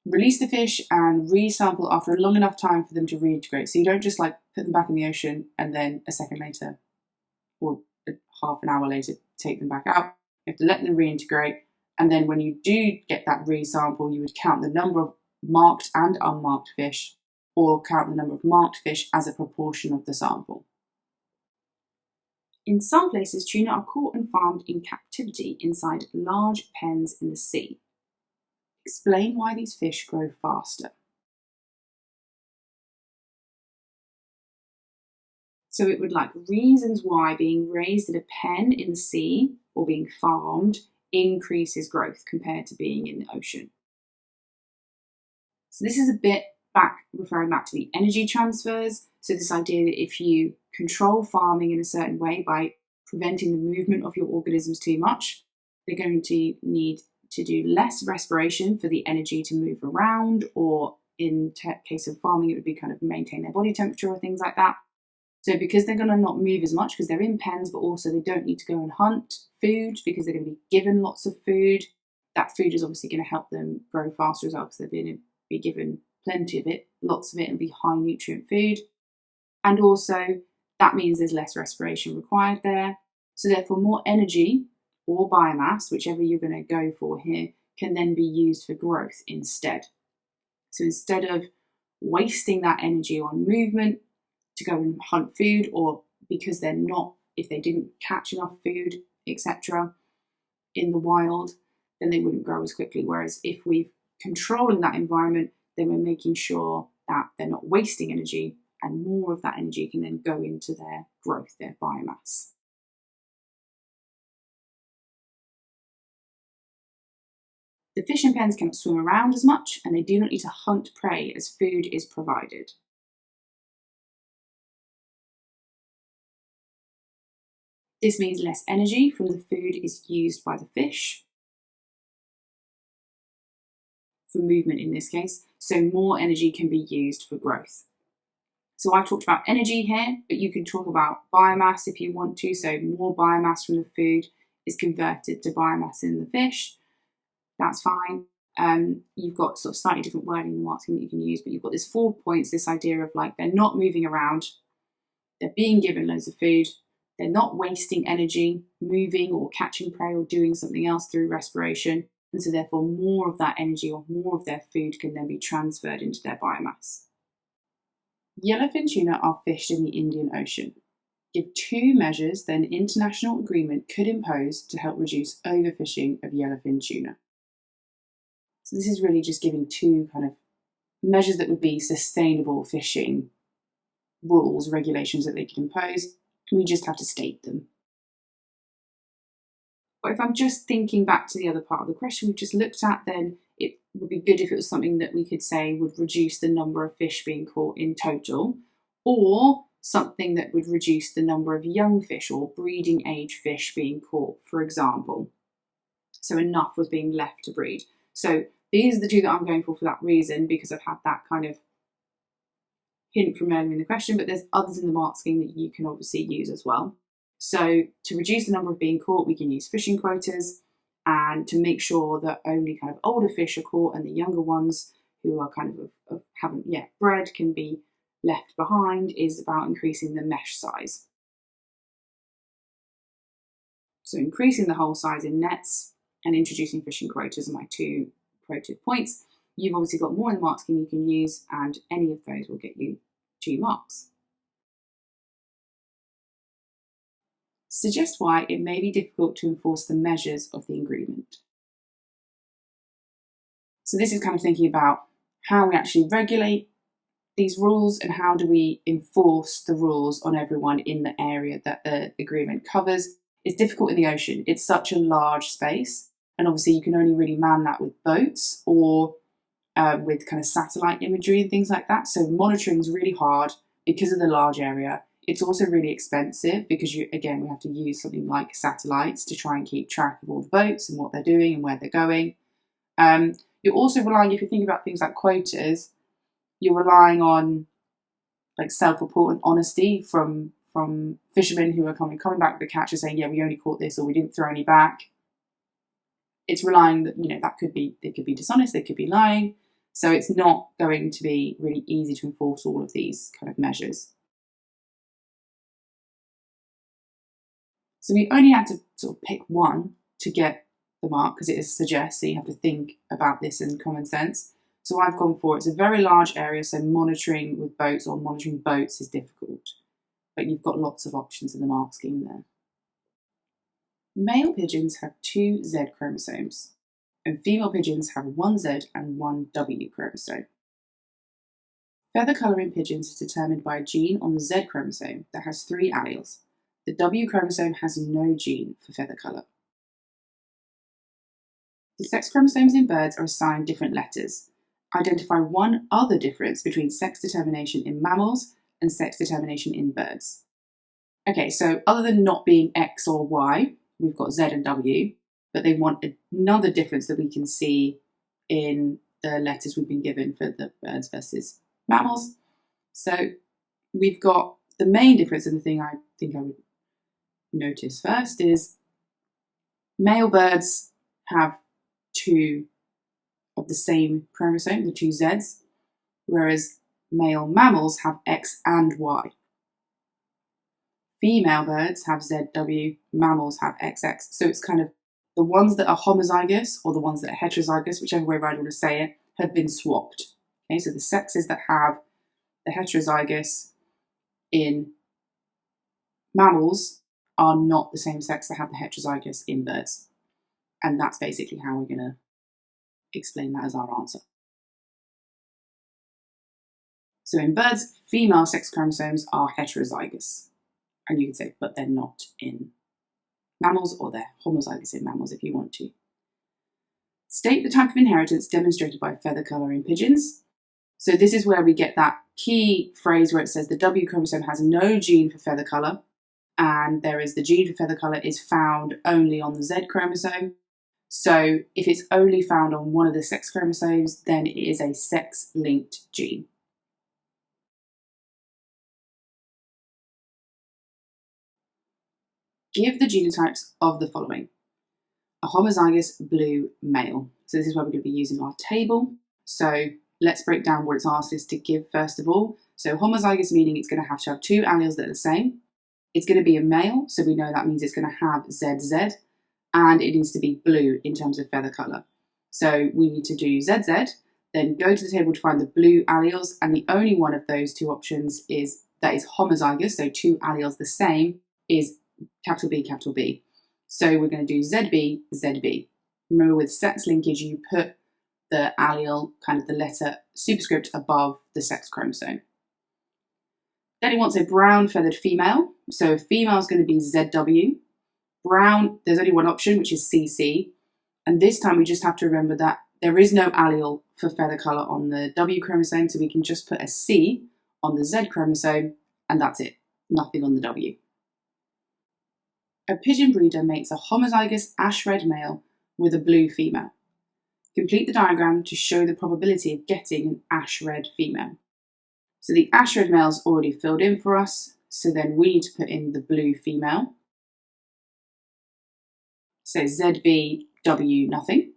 Speaker 2: Release the fish and resample after a long enough time for them to reintegrate. So you don't just put them back in the ocean and then a second later or half an hour later take them back out. You have to let them reintegrate, and then when you do get that resample, you would count the number of marked and unmarked fish, or count the number of marked fish as a proportion of the sample. In some places, tuna are caught and farmed in captivity inside large pens in the sea. Explain why these fish grow faster. So it would reasons why being raised in a pen in the sea or being farmed increases growth compared to being in the ocean. So this is a bit referring back to the energy transfers. So this idea that if you control farming in a certain way by preventing the movement of your organisms too much, they're going to need to do less respiration for the energy to move around, or in case of farming, it would be kind of maintain their body temperature or things like that. So because they're going to not move as much because they're in pens, but also they don't need to go and hunt food because they're going to be given lots of food. That food is obviously going to help them grow faster as well because they're going to be given plenty of it, lots of it, and be high nutrient food. And also that means there's less respiration required there. So therefore more energy or biomass, whichever you're going to go for here, can then be used for growth instead. So instead of wasting that energy on movement to go and hunt food, or because if they didn't catch enough food, etc., in the wild, then they wouldn't grow as quickly. Whereas if we're controlling that environment, then we're making sure that they're not wasting energy and more of that energy can then go into their growth, their biomass. The fish in pens cannot swim around as much, and they do not need to hunt prey as food is provided. This means less energy from the food is used by the fish, for movement in this case, so more energy can be used for growth. So I've talked about energy here, but you can talk about biomass if you want to. So more biomass from the food is converted to biomass in the fish. That's fine. You've got sort of slightly different wording in the marketing that you can use, but you've got this 4 points, this idea of like they're not moving around, they're being given loads of food, they're not wasting energy moving or catching prey or doing something else through respiration, and so therefore more of that energy or more of their food can then be transferred into their biomass. Yellowfin tuna are fished in the Indian Ocean. Give 2 measures that an international agreement could impose to help reduce overfishing of yellowfin tuna. So this is really just giving 2 kind of measures that would be sustainable fishing rules, regulations that they could impose. We just have to state them. But if I'm just thinking back to the other part of the question we've just looked at, then it would be good if it was something that we could say would reduce the number of fish being caught in total, or something that would reduce the number of young fish or breeding age fish being caught, for example. So enough was being left to breed. So these are the 2 that I'm going for that reason, because I've had that kind of hint from earlier in the question, but there's others in the mark scheme that you can obviously use as well. So to reduce the number of being caught, we can use fishing quotas, and to make sure that only kind of older fish are caught and the younger ones who are kind of haven't yet bred can be left behind is about increasing the mesh size. So increasing the whole size in nets and introducing fishing quotas are my 2 quoted points. You've obviously got more in the mark scheme you can use, and any of those will get you 2 marks. Suggest why it may be difficult to enforce the measures of the agreement. So this is kind of thinking about how we actually regulate these rules and how do we enforce the rules on everyone in the area that the agreement covers. It's difficult in the ocean. It's such a large space, and obviously you can only really man that with boats or with kind of satellite imagery and things like that. So monitoring is really hard because of the large area. It's also really expensive because we have to use something like satellites to try and keep track of all the boats and what they're doing and where they're going. You're also relying, if you think about things like quotas, you're relying on like self-report and honesty from fishermen who are coming back with the catch and saying, yeah, we only caught this or we didn't throw any back. It's relying that, they could be dishonest, they could be lying. So it's not going to be really easy to enforce all of these kind of measures. So we only had to sort of pick one to get the mark because it is suggest, so you have to think about this in common sense. So I've gone for it's a very large area, so monitoring with boats or monitoring boats is difficult. But you've got lots of options in the mark scheme there. Male pigeons have 2 Z chromosomes, and female pigeons have 1 Z and 1 W chromosome. Feather colour in pigeons is determined by a gene on the Z chromosome that has 3 alleles. The W chromosome has no gene for feather colour. The sex chromosomes in birds are assigned different letters. Identify one other difference between sex determination in mammals and sex determination in birds. Okay, so other than not being X or Y, we've got Z and W, but they want another difference that we can see in the letters we've been given for the birds versus mammals. So we've got the main difference, and the thing I think I would notice first is male birds have 2 of the same chromosome, the 2 Zs, whereas male mammals have X and Y. Female birds have ZW, mammals have XX. So it's kind of the ones that are homozygous or the ones that are heterozygous, whichever way around you want to say it, have been swapped. Okay, so the sexes that have the heterozygous in mammals are not the same sex that have the heterozygous in birds. And that's basically how we're going to explain that as our answer. So in birds, female sex chromosomes are heterozygous. And you can say, but they're not in mammals, or they're homozygous in mammals if you want to. State the type of inheritance demonstrated by feather colour in pigeons. So this is where we get that key phrase where it says the W chromosome has no gene for feather colour, and there is the gene for feather colour is found only on the Z chromosome. So if it's only found on one of the sex chromosomes, then it is a sex-linked gene. Give the genotypes of the following. A homozygous blue male. So this is where we're going to be using our table. So let's break down what it's asked us to give first of all. So homozygous meaning it's going to have two alleles that are the same. It's going to be a male, so we know that means it's going to have ZZ, and it needs to be blue in terms of feather colour. So we need to do ZZ, then go to the table to find the blue alleles, and the only one of those two options that is homozygous, so two alleles the same, is capital B, capital B. So we're going to do ZB, ZB. Remember, with sex linkage, you put the allele, kind of the letter superscript above the sex chromosome. Then it wants a brown feathered female. So female is going to be ZW. Brown, there's only one option, which is CC. And this time we just have to remember that there is no allele for feather colour on the W chromosome, so we can just put a C on the Z chromosome, and that's it. Nothing on the W. A pigeon breeder mates a homozygous ash red male with a blue female. Complete the diagram to show the probability of getting an ash red female. So the ash red male is already filled in for us, so then we need to put in the blue female. So ZBW nothing.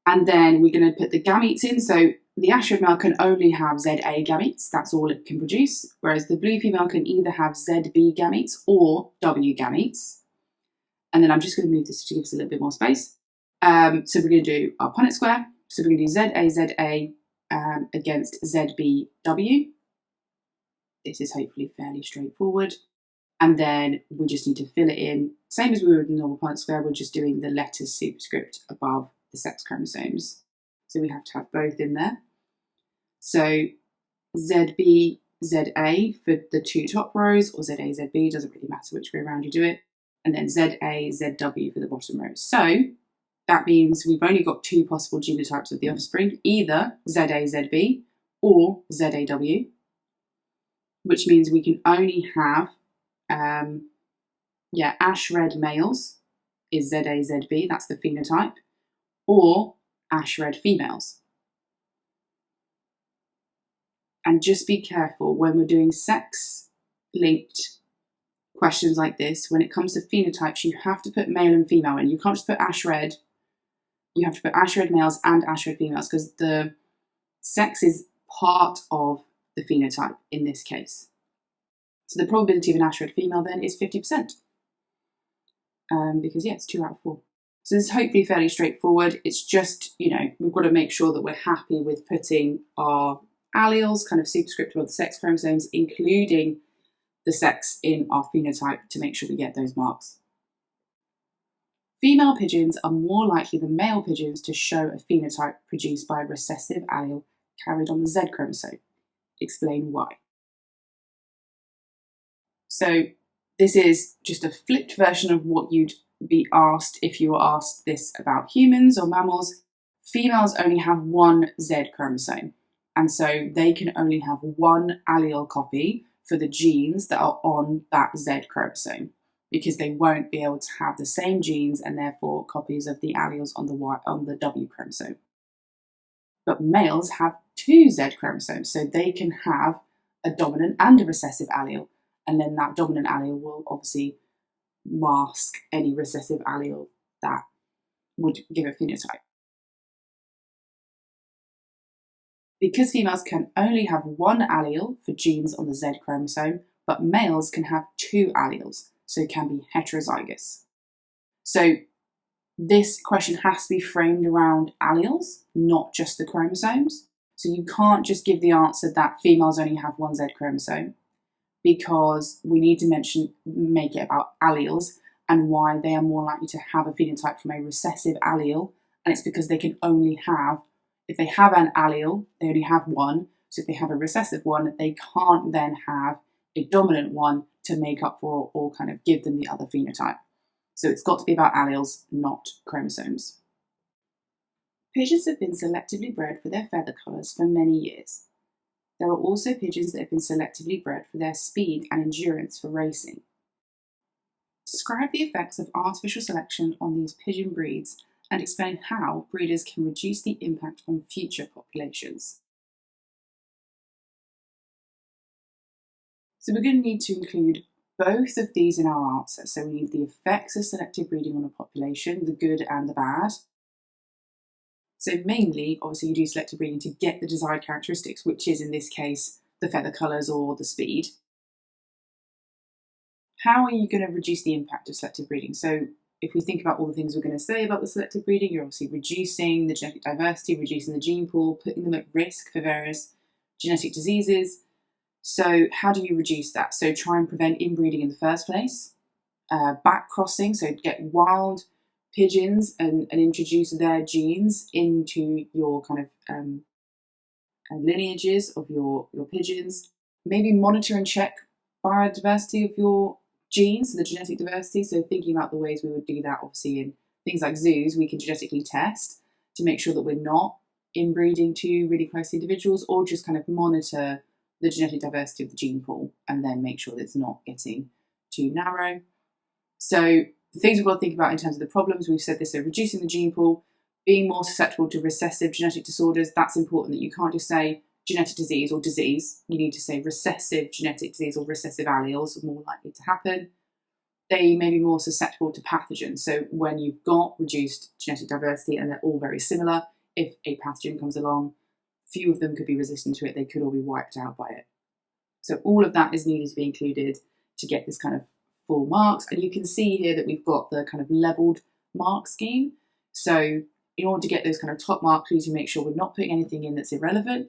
Speaker 2: And then we're going to put the gametes in. So the ash red male can only have ZA gametes, that's all it can produce, whereas the blue female can either have ZB gametes or W gametes. And then I'm just going to move this to give us a little bit more space. So we're going to do our Punnett square. So we're going to do ZA against ZBW. This is hopefully fairly straightforward. And then we just need to fill it in. Same as we were with the normal Punnett square, we're just doing the letters superscript above the sex chromosomes. So we have to have both in there. So ZB, ZA for the two top rows, or ZA, ZB, doesn't really matter which way around you do it. And then ZA, ZW for the bottom rows. So that means we've only got two possible genotypes of the offspring, either ZA, ZB or ZAW, which means we can only have ash red males is ZA, ZB, that's the phenotype, or ash red females. And just be careful when we're doing sex-linked questions like this, when it comes to phenotypes, you have to put male and female in. You can't just put ash red. You have to put ash red males and ash red females, because the sex is part of the phenotype in this case. So the probability of an ash red female then is 50%. Because, it's 2 out of 4. So this is hopefully fairly straightforward. It's just, we've got to make sure that we're happy with putting our alleles, kind of superscript of the sex chromosomes, including the sex in our phenotype to make sure we get those marks. Female pigeons are more likely than male pigeons to show a phenotype produced by a recessive allele carried on the Z chromosome. Explain why. So this is just a flipped version of what you'd be asked if you were asked this about humans or mammals. Females only have one Z chromosome, and so they can only have one allele copy for the genes that are on that Z chromosome, because they won't be able to have the same genes and therefore copies of the alleles on the W chromosome. But males have two Z chromosomes, so they can have a dominant and a recessive allele, and then that dominant allele will obviously mask any recessive allele that would give a phenotype. Because females can only have one allele for genes on the Z chromosome, but males can have two alleles, so can be heterozygous. So this question has to be framed around alleles, not just the chromosomes. So you can't just give the answer that females only have one Z chromosome, because we need to make it about alleles and why they are more likely to have a phenotype from a recessive allele, and it's because they can only have, if they have an allele, they only have one, So if they have a recessive one, they can't then have a dominant one to make up for or kind of give them the other phenotype. So it's got to be about alleles, not chromosomes. Pigeons have been selectively bred for their feather colours for many years. There are also pigeons that have been selectively bred for their speed and endurance for racing. Describe the effects of artificial selection on these pigeon breeds and explain how breeders can reduce the impact on future populations. So we're going to need to include both of these in our answer. So we need the effects of selective breeding on a population, the good and the bad. So mainly, obviously, you do selective breeding to get the desired characteristics, which is in this case the feather colours or the speed. How are you going to reduce the impact of selective breeding? So if we think about all the things we're going to say about the selective breeding, you're obviously reducing the genetic diversity, reducing the gene pool, putting them at risk for various genetic diseases. So how do you reduce that? So try and prevent inbreeding in the first place. Back crossing, so get wild pigeons and introduce their genes into your kind of lineages of your pigeons. Maybe monitor and check biodiversity of your genes, the genetic diversity. So thinking about the ways we would do that, obviously in things like zoos, we can genetically test to make sure that we're not inbreeding two really close individuals, or just kind of monitor the genetic diversity of the gene pool and then make sure that it's not getting too narrow. So the things we've got to think about in terms of the problems, we've said this, so reducing the gene pool, being more susceptible to recessive genetic disorders. That's important, that you can't just say genetic disease or disease. You need to say recessive genetic disease or recessive alleles are more likely to happen. They may be more susceptible to pathogens. So when you've got reduced genetic diversity and they're all very similar, if a pathogen comes along, few of them could be resistant to it, they could all be wiped out by it. So all of that is needed to be included to get this kind of full marks. And you can see here that we've got the kind of levelled mark scheme. So in order to get those kind of top marks, we need to make sure we're not putting anything in that's irrelevant.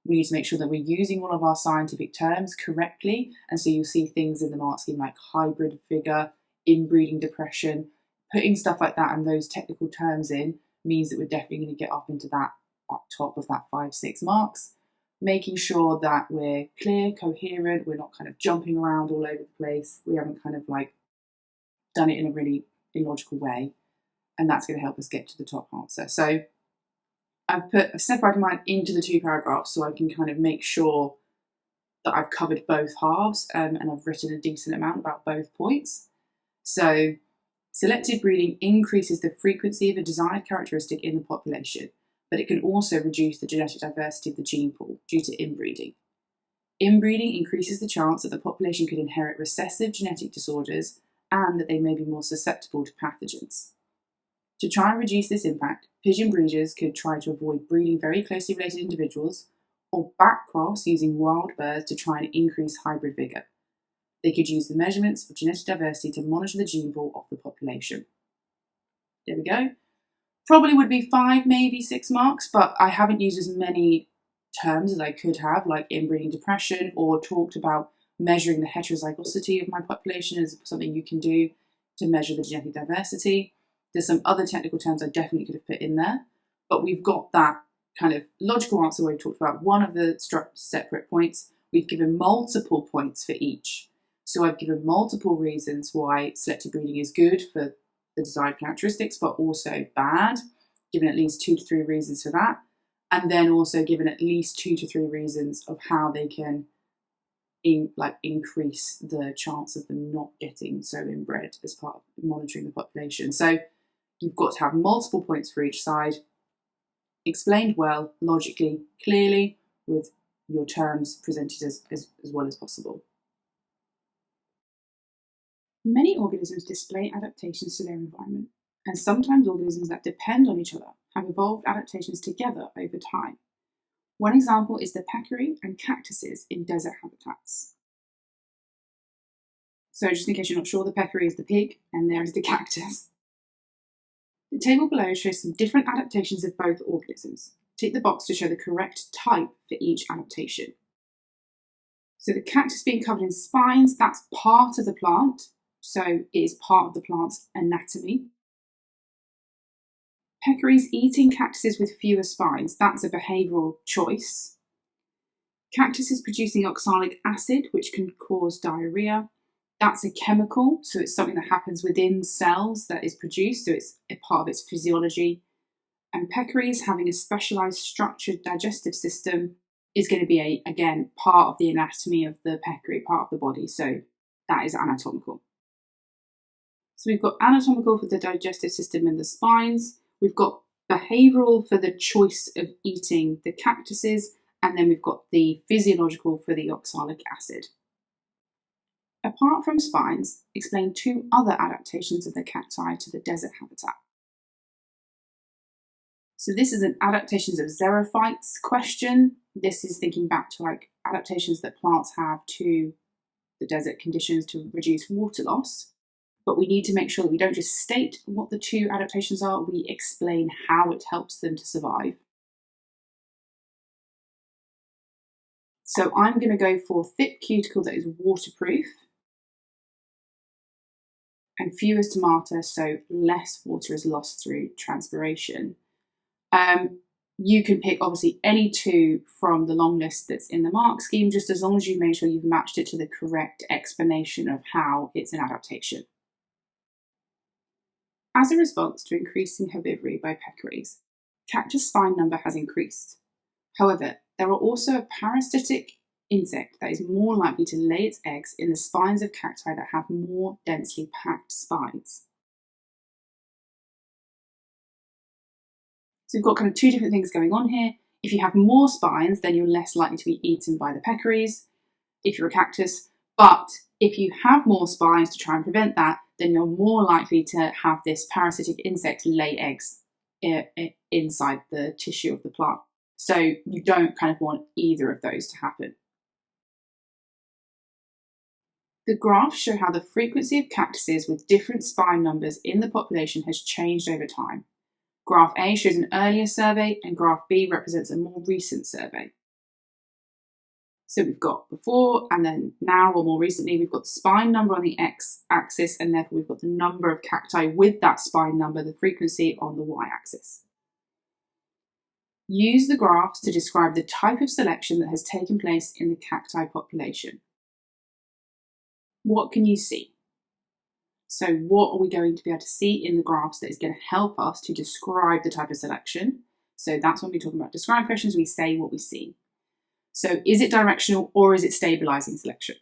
Speaker 2: We need to make sure that we're using all of our scientific terms correctly. And so you'll see things in the mark scheme like hybrid vigor, inbreeding depression. Putting stuff like that and those technical terms in means that we're definitely going to get up into that top of that 5-6 marks. Making sure that we're clear, coherent, we're not kind of jumping around all over the place. We haven't kind of like done it in a really illogical way. And that's going to help us get to the top answer. So I've separated mine into the 2 paragraphs so I can kind of make sure that I've covered both halves and I've written a decent amount about both points. So selective breeding increases the frequency of a desired characteristic in the population, but it can also reduce the genetic diversity of the gene pool due to inbreeding. Inbreeding increases the chance that the population could inherit recessive genetic disorders and that they may be more susceptible to pathogens. To try and reduce this impact, pigeon breeders could try to avoid breeding very closely related individuals or backcross using wild birds to try and increase hybrid vigour. They could use the measurements of genetic diversity to monitor the gene pool of the population. There we go. Probably would be 5, maybe 6 marks, but I haven't used as many terms as I could have, like inbreeding depression, or talked about measuring the heterozygosity of my population as something you can do to measure the genetic diversity. There's some other technical terms I definitely could have put in there, but we've got that kind of logical answer where we've talked about one of the separate points. We've given multiple points for each. So I've given multiple reasons why selective breeding is good for the desired characteristics, but also bad, given at least 2 to 3 reasons for that. And then also given at least 2 to 3 reasons of how they can increase the chance of them not getting so inbred as part of monitoring the population. So you've got to have multiple points for each side, explained well, logically, clearly, with your terms presented as well as possible. Many organisms display adaptations to their environment, and sometimes organisms that depend on each other have evolved adaptations together over time. One example is the peccary and cactuses in desert habitats. So just in case you're not sure, the peccary is the pig and there is the cactus. The table below shows some different adaptations of both organisms. Tick the box to show the correct type for each adaptation. So the cactus being covered in spines, that's part of the plant, so it is part of the plant's anatomy. Peccaries eating cactuses with fewer spines, that's a behavioural choice. Cactus is producing oxalic acid, which can cause diarrhea. That's a chemical, so it's something that happens within cells that is produced, so it's a part of its physiology. And peccaries, having a specialised structured digestive system, is going to be, again, part of the anatomy of the peccary, part of the body, so that is anatomical. So we've got anatomical for the digestive system and the spines, we've got behavioural for the choice of eating the cactuses, and then we've got the physiological for the oxalic acid. Apart from spines, explain two other adaptations of the cacti to the desert habitat. So this is an adaptations of xerophytes question. This is thinking back to like adaptations that plants have to the desert conditions to reduce water loss. But we need to make sure that we don't just state what the two adaptations are, we explain how it helps them to survive. So I'm going to go for thick cuticle that is waterproof and fewest stomata, so less water is lost through transpiration. You can pick obviously any two from the long list that's in the mark scheme, just as long as you make sure you've matched it to the correct explanation of how it's an adaptation. As a response to increasing herbivory by peccaries, cactus spine number has increased. However, there are also a parasitic insect that is more likely to lay its eggs in the spines of cacti that have more densely packed spines. So we've got kind of two different things going on here. If you have more spines, then you're less likely to be eaten by the peccaries if you're a cactus. But if you have more spines to try and prevent that, then you're more likely to have this parasitic insect lay eggs inside the tissue of the plant. So you don't kind of want either of those to happen. The graphs show how the frequency of cactuses with different spine numbers in the population has changed over time. Graph A shows an earlier survey and graph B represents a more recent survey. So we've got before and then now, or more recently, we've got the spine number on the x-axis, and therefore we've got the number of cacti with that spine number, the frequency, on the y-axis. Use the graphs to describe the type of selection that has taken place in the cacti population. What can you see? So what are we going to be able to see in the graphs that is going to help us to describe the type of selection? So that's when we talk about describe questions, we say what we see. So is it directional or is it stabilizing selection?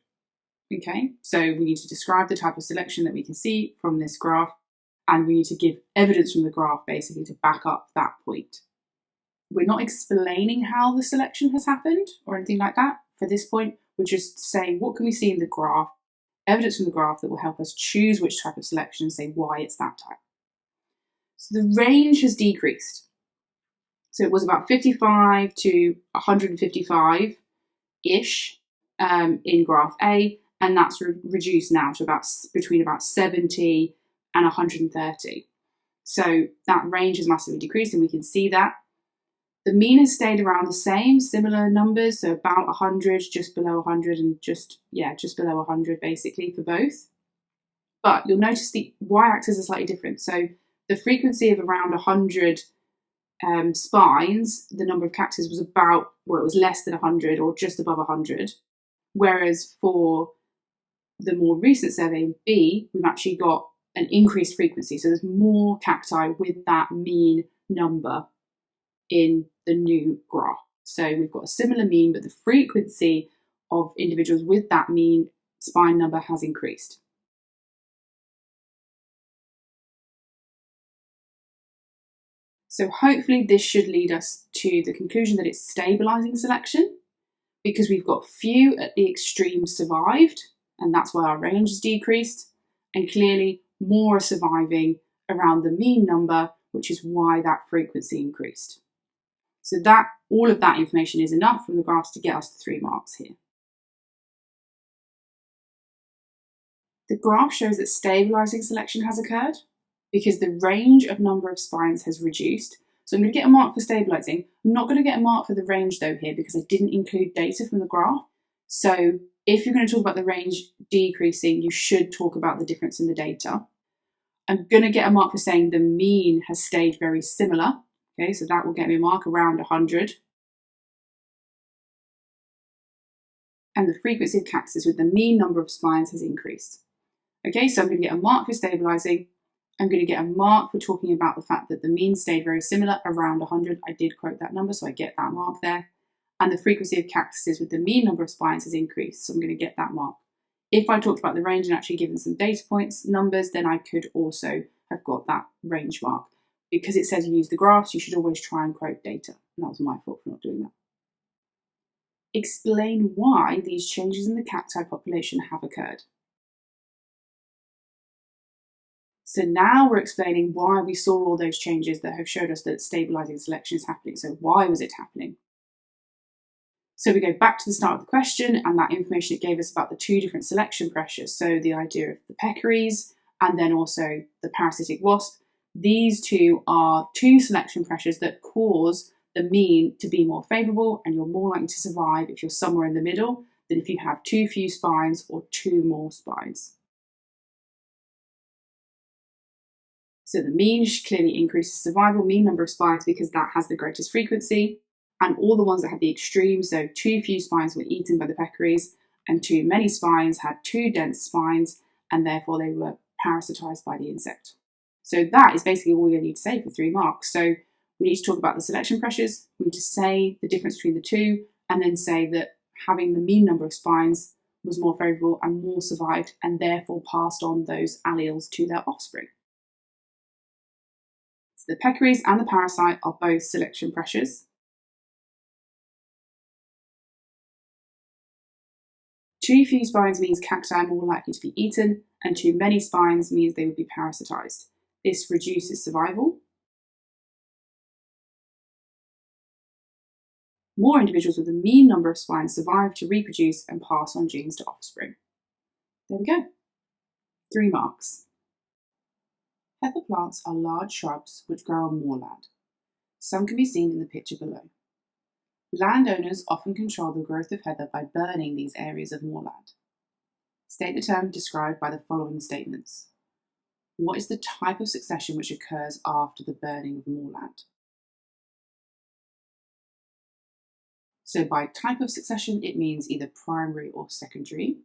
Speaker 2: Okay, so we need to describe the type of selection that we can see from this graph, and we need to give evidence from the graph basically to back up that point. We're not explaining how the selection has happened or anything like that for this point. We're just saying what can we see in the graph, evidence from the graph that will help us choose which type of selection and say why it's that type. So the range has decreased. So it was about 55 to 155-ish in graph A, and that's reduced now to between about 70 and 130. So that range has massively decreased, and we can see that. The mean has stayed around the same, similar numbers, so about 100, just below 100, and just below 100 basically for both. But you'll notice the y-axis is slightly different. So the frequency of around 100 spines, the number of cactuses was it was less than 100 or just above 100. Whereas for the more recent survey in B, we've actually got an increased frequency. So there's more cacti with that mean number in the new graph. So we've got a similar mean, but the frequency of individuals with that mean spine number has increased. So hopefully this should lead us to the conclusion that it's stabilizing selection, because we've got few at the extremes survived, and that's why our range has decreased, and clearly more are surviving around the mean number, which is why that frequency increased. So that all of that information is enough from the graphs to get us the 3 marks here. The graph shows that stabilizing selection has occurred because the range of number of spines has reduced. So I'm going to get a mark for stabilizing. I'm not going to get a mark for the range though here because I didn't include data from the graph. So if you're going to talk about the range decreasing, you should talk about the difference in the data. I'm going to get a mark for saying the mean has stayed very similar. Okay, so that will get me a mark around 100. and the frequency of cactuses with the mean number of spines has increased. Okay, so I'm going to get a mark for stabilising. I'm going to get a mark for talking about the fact that the mean stayed very similar, around 100. I did quote that number, so I get that mark there. And the frequency of cactuses with the mean number of spines has increased, so I'm going to get that mark. If I talked about the range and actually given some data points, numbers, then I could also have got that range mark. Because it says use the graphs, you should always try and quote data. And that was my fault for not doing that. Explain why these changes in the cacti population have occurred. So now we're explaining why we saw all those changes that have showed us that stabilising selection is happening. So why was it happening? So we go back to the start of the question and that information it gave us about the two different selection pressures. So the idea of the peccaries and then also the parasitic wasp. These two are two selection pressures that cause the mean to be more favourable, and you're more likely to survive if you're somewhere in the middle than if you have too few spines or two more spines. So the mean clearly increases survival, mean number of spines, because that has the greatest frequency. And all the ones that had the extreme, so too few spines were eaten by the peccaries, and too many spines had too dense spines, and therefore they were parasitised by the insect. So that is basically all we need to say for 3 marks. So we need to talk about the selection pressures, we need to say the difference between the two, and then say that having the mean number of spines was more favourable and more survived, and therefore passed on those alleles to their offspring. So the peccaries and the parasite are both selection pressures. Too few spines means cacti are more likely to be eaten, and too many spines means they would be parasitised. This reduces survival. More individuals with a mean number of spines survive to reproduce and pass on genes to offspring. There we go. 3 marks. Heather plants are large shrubs which grow on moorland. Some can be seen in the picture below. Landowners often control the growth of heather by burning these areas of moorland. State the term described by the following statements. What is the type of succession which occurs after the burning of moorland? So by type of succession, it means either primary or secondary.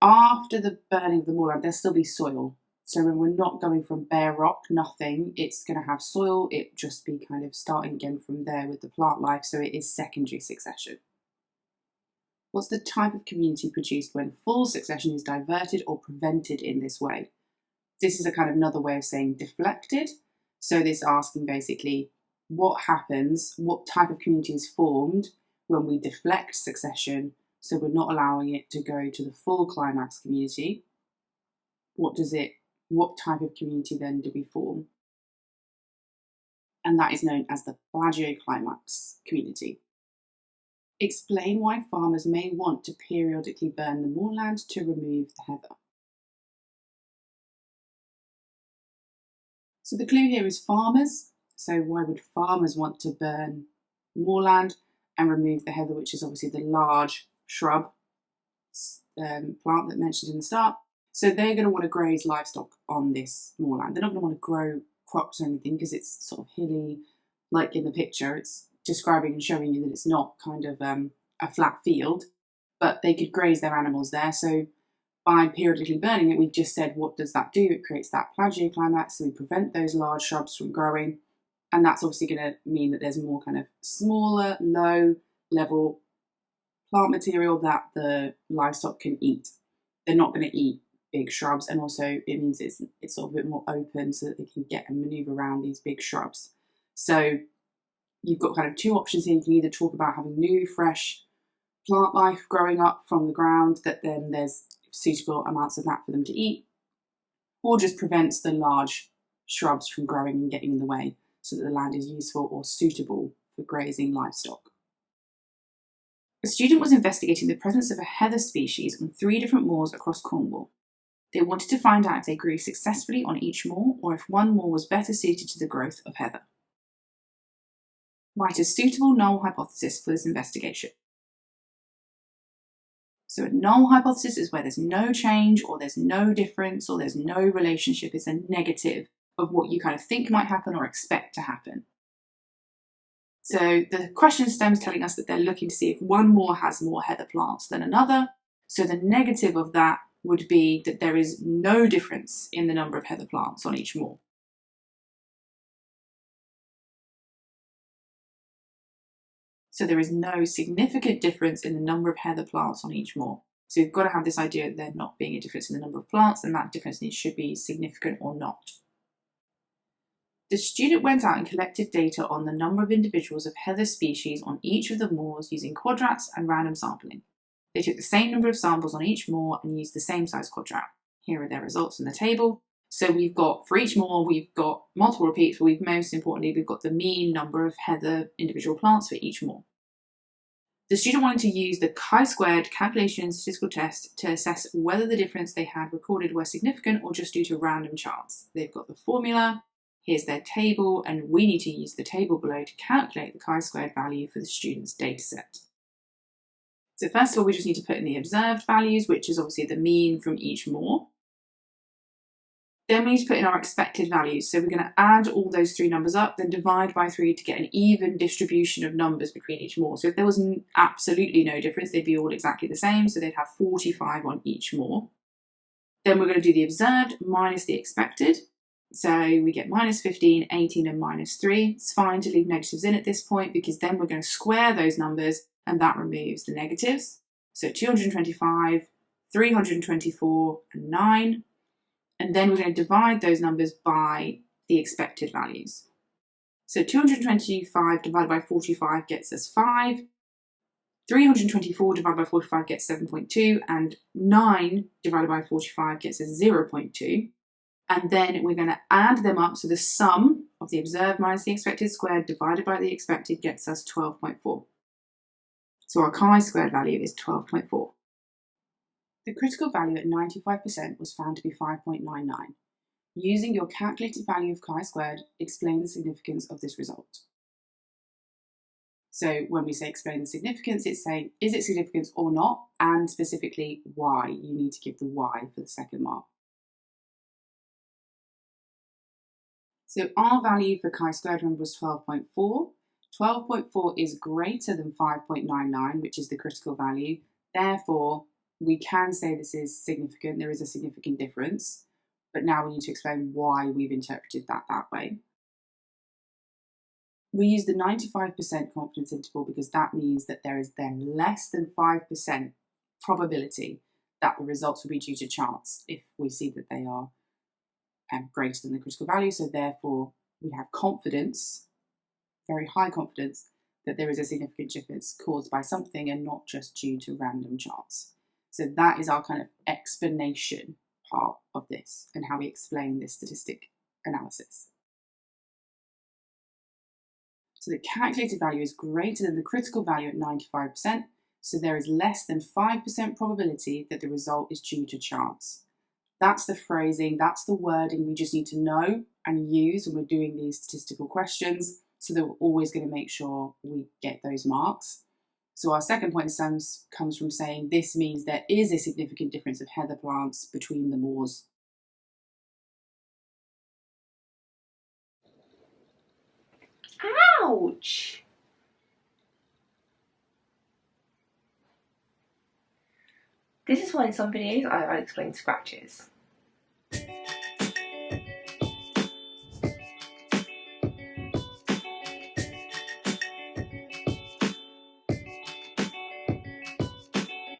Speaker 2: After the burning of the moorland, there'll still be soil. So when we're not going from bare rock, nothing, it's going to have soil. It just be kind of starting again from there with the plant life. So it is secondary succession. What's the type of community produced when full succession is diverted or prevented in this way? This is a kind of another way of saying deflected. So this is asking basically what happens, what type of community is formed when we deflect succession, so we're not allowing it to go to the full climax community. What type of community then do we form? And that is known as the plagioclimax community. Explain why farmers may want to periodically burn the moorland to remove the heather. So the clue here is farmers. So why would farmers want to burn moorland and remove the heather, which is obviously the large shrub plant that mentioned in the start? So they're going to want to graze livestock on this moorland. They're not going to want to grow crops or anything because it's sort of hilly, like in the picture. It's describing and showing you that it's not kind of a flat field, but they could graze their animals there. So by periodically burning it, we've just said, what does that do? It creates that plagioclimax, so we prevent those large shrubs from growing. And that's obviously going to mean that there's more kind of smaller, low-level plant material that the livestock can eat. They're not going to eat big shrubs, and also it means it's sort of a bit more open so that they can get and manoeuvre around these big shrubs. So you've got kind of 2 options here. You can either talk about having new, fresh plant life growing up from the ground, that then there's suitable amounts of that for them to eat, or just prevents the large shrubs from growing and getting in the way so that the land is useful or suitable for grazing livestock. A student was investigating the presence of a heather species on 3 different moors across Cornwall. They wanted to find out if they grew successfully on each moor or if one moor was better suited to the growth of heather. Write a suitable null hypothesis for this investigation. So a null hypothesis is where there's no change or there's no difference or there's no relationship. It's a negative of what you kind of think might happen or expect to happen. So the question stem is telling us that they're looking to see if one moor has more heather plants than another. So the negative of that would be that there is no difference in the number of heather plants on each moor. So there is no significant difference in the number of heather plants on each moor. So you've got to have this idea that there not being a difference in the number of plants, and that difference should be significant or not. The student went out and collected data on the number of individuals of heather species on each of the moors using quadrats and random sampling. They took the same number of samples on each moor and used the same size quadrat. Here are their results in the table. So we've got, for each moor, we've got multiple repeats, but most importantly, we've got the mean number of heather individual plants for each moor. The student wanted to use the chi-squared calculation statistical test to assess whether the difference they had recorded were significant or just due to random chance. They've got the formula, here's their table, and we need to use the table below to calculate the chi-squared value for the student's dataset. So first of all, we just need to put in the observed values, which is obviously the mean from each moor. Then we need to put in our expected values. So we're going to add all those three numbers up, then divide by 3 to get an even distribution of numbers between each moor. So if there was absolutely no difference, they'd be all exactly the same. So they'd have 45 on each moor. Then we're going to do the observed minus the expected. So we get minus 15, 18, and minus 3. It's fine to leave negatives in at this point because then we're going to square those numbers and that removes the negatives. So 225, 324, and 9. And then we're going to divide those numbers by the expected values. So 225 divided by 45 gets us 5. 324 divided by 45 gets 7.2. And 9 divided by 45 gets us 0.2. And then we're going to add them up. So the sum of the observed minus the expected squared divided by the expected gets us 12.4. So our chi-squared value is 12.4. The critical value at 95% was found to be 5.99. Using your calculated value of chi-squared, explain the significance of this result. So when we say explain the significance, it's saying, is it significant or not? And specifically, why? You need to give the why for the second mark. So our value for chi-squared, remember, was 12.4. 12.4 is greater than 5.99, which is the critical value. Therefore, we can say this is significant. There is a significant difference. But now we need to explain why we've interpreted that way. We use the 95% confidence interval because that means that there is then less than 5% probability that the results will be due to chance if we see that they are greater than the critical value. So therefore, we have confidence, very high confidence, that there is a significant difference caused by something and not just due to random chance. So that is our kind of explanation part of this and how we explain this statistic analysis. So the calculated value is greater than the critical value at 95%, so there is less than 5% probability that the result is due to chance. That's the phrasing, that's the wording we just need to know and use when we're doing these statistical questions, so that we're always going to make sure we get those marks. So our second point comes from saying this means there is a significant difference of heather plants between the moors.
Speaker 1: Ouch! This is why in some videos I'll explain scratches.